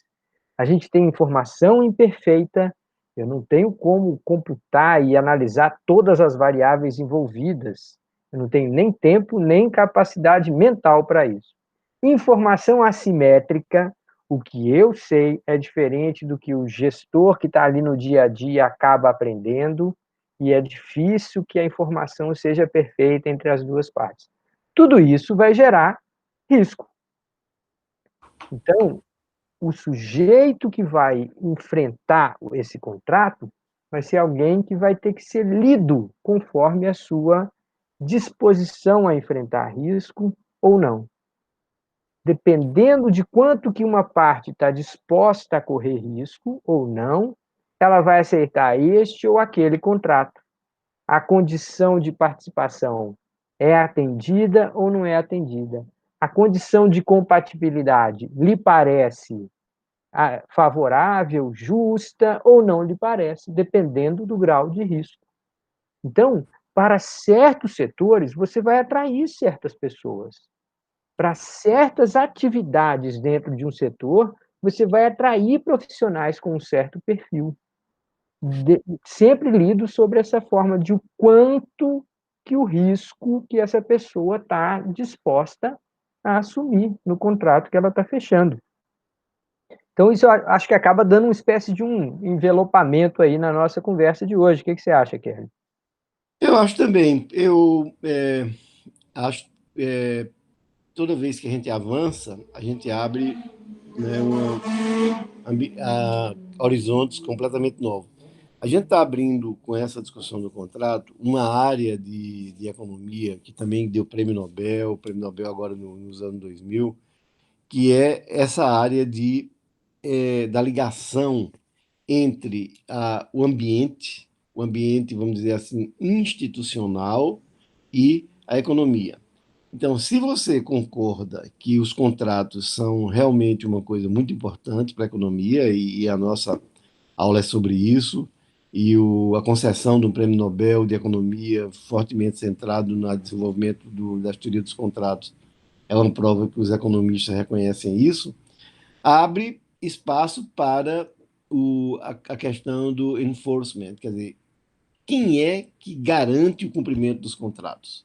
A gente tem informação imperfeita, eu não tenho como computar e analisar todas as variáveis envolvidas, eu não tenho nem tempo, nem capacidade mental para isso. Informação assimétrica, o que eu sei é diferente do que o gestor que está ali no dia a dia acaba aprendendo, e é difícil que a informação seja perfeita entre as duas partes. Tudo isso vai gerar risco. Então, o sujeito que vai enfrentar esse contrato vai ser alguém que vai ter que ser lido conforme a sua disposição a enfrentar risco ou não. Dependendo de quanto que uma parte está disposta a correr risco ou não, ela vai aceitar este ou aquele contrato. A condição de participação é atendida ou não é atendida? A condição de compatibilidade lhe parece favorável, justa ou não lhe parece, dependendo do grau de risco. Então, para certos setores, você vai atrair certas pessoas. Para certas atividades dentro de um setor, você vai atrair profissionais com um certo perfil. Sempre lido sobre essa forma de o quanto que o risco que essa pessoa está disposta a assumir no contrato que ela está fechando. Então, isso eu acho que acaba dando uma espécie de um envelopamento aí na nossa conversa de hoje. O que você acha, Kelly? Eu acho também. Eu acho toda vez que a gente avança, a gente abre, né, horizontes completamente novos. A gente está abrindo, com essa discussão do contrato, uma área de economia que também deu prêmio Nobel agora nos anos 2000, que é essa área da ligação entre o ambiente, vamos dizer assim, institucional e a economia. Então, se você concorda que os contratos são realmente uma coisa muito importante para a economia, e a nossa aula é sobre isso, e a concessão de um prêmio Nobel de Economia fortemente centrado no desenvolvimento das teorias dos contratos é uma prova que os economistas reconhecem isso, abre espaço para a questão do enforcement, quer dizer, quem é que garante o cumprimento dos contratos?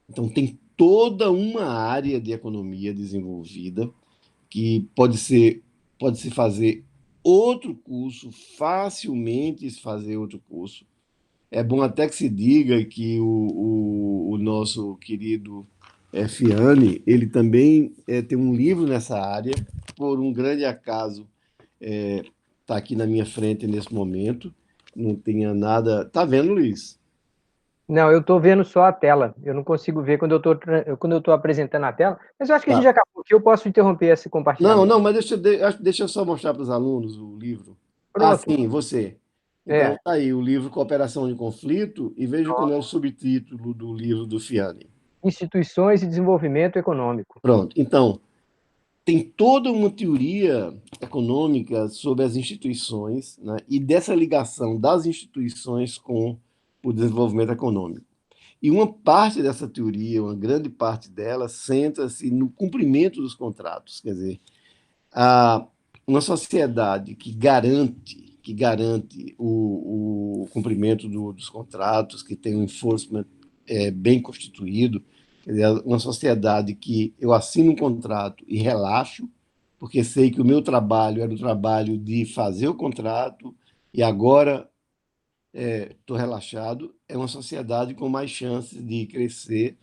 Então, tem toda uma área de economia desenvolvida que pode se fazer outro curso, facilmente se fazer outro curso. É bom até que se diga que o nosso querido Fiani, ele também tem um livro nessa área, por um grande acaso, está aqui na minha frente nesse momento, não tinha nada. Tá vendo, Luiz? Não, eu estou vendo só a tela. Eu não consigo ver quando eu estou apresentando a tela. Mas eu acho que a gente Tá. já acabou aqui. Eu posso interromper esse Não, compartilhamento. não, mas deixa eu só mostrar para os alunos o livro. Ah, Pronto. sim, você. Então, É. tá aí o livro Cooperação em Conflito, e veja como é o subtítulo do livro do Fiani. Instituições e desenvolvimento econômico. Pronto. Então, tem toda uma teoria econômica sobre as instituições, né, e dessa ligação das instituições com o desenvolvimento econômico. E uma parte dessa teoria, uma grande parte dela, centra-se no cumprimento dos contratos. Quer dizer, a, uma sociedade que garante o cumprimento dos contratos, que tem um enforcement bem constituído, quer dizer, uma sociedade que eu assino um contrato e relaxo, porque sei que o meu trabalho era o trabalho de fazer o contrato e agora estou relaxado, é uma sociedade com mais chances de crescer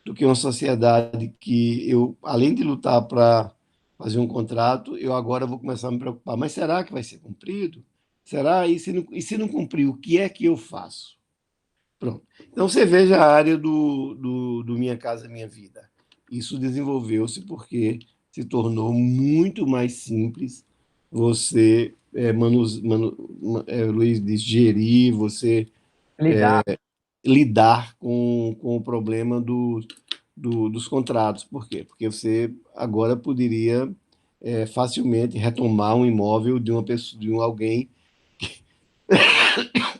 do que uma sociedade que eu, além de lutar para fazer um contrato, eu agora vou começar a me preocupar. Mas será que vai ser cumprido? Será? E se não cumprir, o que é que eu faço? Pronto. Então você veja a área do Minha Casa Minha Vida. Isso desenvolveu-se porque se tornou muito mais simples você, Luiz diz, gerir, você Lidar. lidar com o problema dos contratos. Por quê? Porque você agora poderia facilmente retomar um imóvel de uma pessoa, de alguém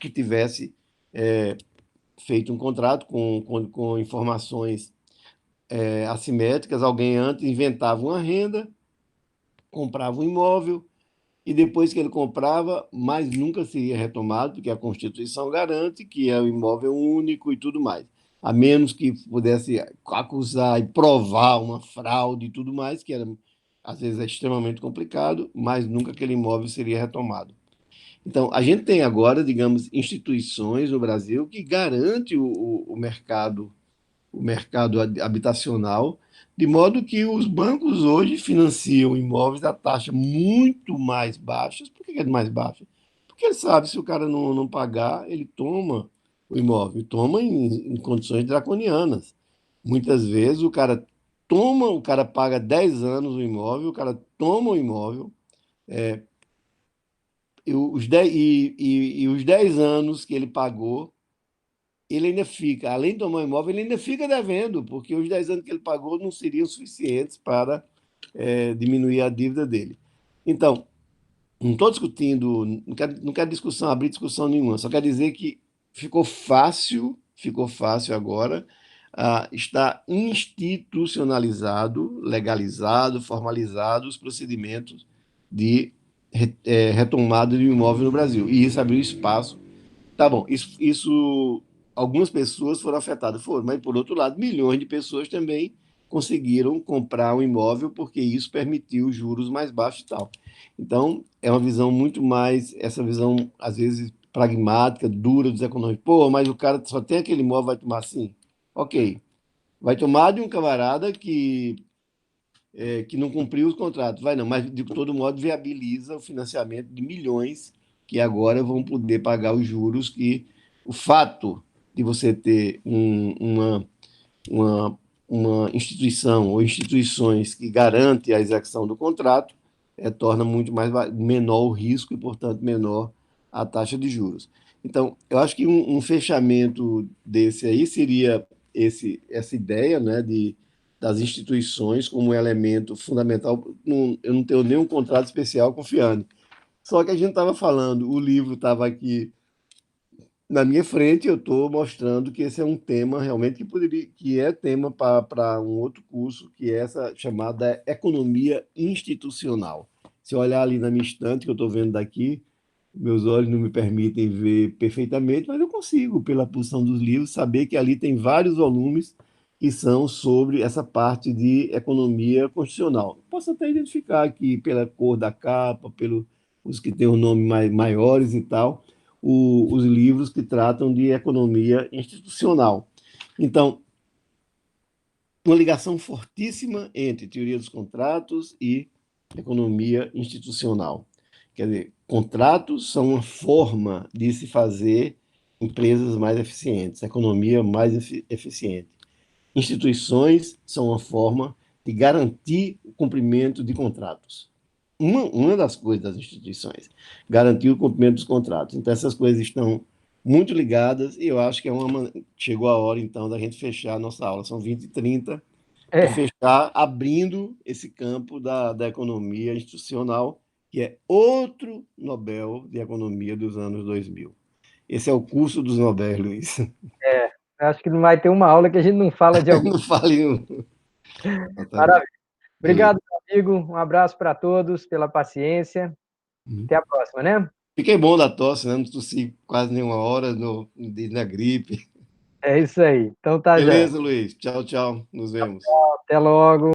que tivesse feito um contrato com informações assimétricas. Alguém antes inventava uma renda, comprava um imóvel, e depois que ele comprava, mais nunca seria retomado, porque a Constituição garante que é o imóvel único e tudo mais. A menos que pudesse acusar e provar uma fraude e tudo mais, que era, às vezes, é extremamente complicado, mas nunca aquele imóvel seria retomado. Então, a gente tem agora, digamos, instituições no Brasil que garantem o mercado habitacional, de modo que os bancos hoje financiam imóveis a taxa muito mais baixas. Por que é mais baixa? Porque ele sabe, se o cara não pagar, ele toma o imóvel, toma em condições draconianas. Muitas vezes o cara paga 10 anos o imóvel, o cara toma o imóvel, e os 10 anos que ele pagou, ele ainda fica, além de tomar um imóvel, ele ainda fica devendo, porque os 10 anos que ele pagou não seriam suficientes para diminuir a dívida dele. Então, não estou discutindo, não quero discussão, abrir discussão nenhuma, só quero dizer que ficou fácil agora, está institucionalizado, legalizado, formalizado os procedimentos de retomada de um imóvel no Brasil. E isso abriu espaço. Tá bom, algumas pessoas foram afetadas, foram, mas por outro lado, milhões de pessoas também conseguiram comprar um imóvel porque isso permitiu juros mais baixos e tal. Então, é uma visão muito mais, essa visão, às vezes, pragmática, dura dos econômicos. Pô, mas o cara só tem aquele imóvel, vai tomar assim? Ok. Vai tomar de um camarada que não cumpriu os contratos. Vai não, mas de todo modo viabiliza o financiamento de milhões que agora vão poder pagar os juros que o fato de você ter uma, uma instituição ou instituições que garante a execução do contrato torna muito mais menor o risco e, portanto, menor a taxa de juros. Então, eu acho que um fechamento desse aí seria essa ideia, né, das instituições como um elemento fundamental. Eu não tenho nenhum contrato especial com o Fiane. Só que a gente estava falando, o livro estava aqui na minha frente, eu estou mostrando que esse é um tema realmente que é tema para um outro curso, que é essa chamada economia institucional. Se eu olhar ali na minha estante, que eu estou vendo daqui, meus olhos não me permitem ver perfeitamente, mas eu consigo, pela posição dos livros, saber que ali tem vários volumes que são sobre essa parte de economia constitucional. Posso até identificar aqui pela cor da capa, os que têm os nomes maiores e tal, os livros que tratam de economia institucional. Então, uma ligação fortíssima entre teoria dos contratos e economia institucional. Quer dizer, contratos são uma forma de se fazer empresas mais eficientes, economia mais eficiente. Instituições são uma forma de garantir o cumprimento de contratos. Uma das coisas das instituições, garantir o cumprimento dos contratos. Então, essas coisas estão muito ligadas e eu acho que chegou a hora, então, da gente fechar a nossa aula. São 20h30, e É, fechar abrindo esse campo da economia institucional, que é outro Nobel de Economia dos anos 2000. Esse é o curso dos Nobel, Luiz. acho que não vai ter uma aula que a gente não fala de algum. Não fale um. Exatamente. Maravilha. Beleza. Obrigado, meu amigo. Um abraço para todos pela paciência. Até a próxima, né? Fiquei bom da tosse, né? Não tossi quase nenhuma hora na gripe. É isso aí. Então tá, já. Beleza, Luiz. Tchau, tchau. Nos vemos. Até logo.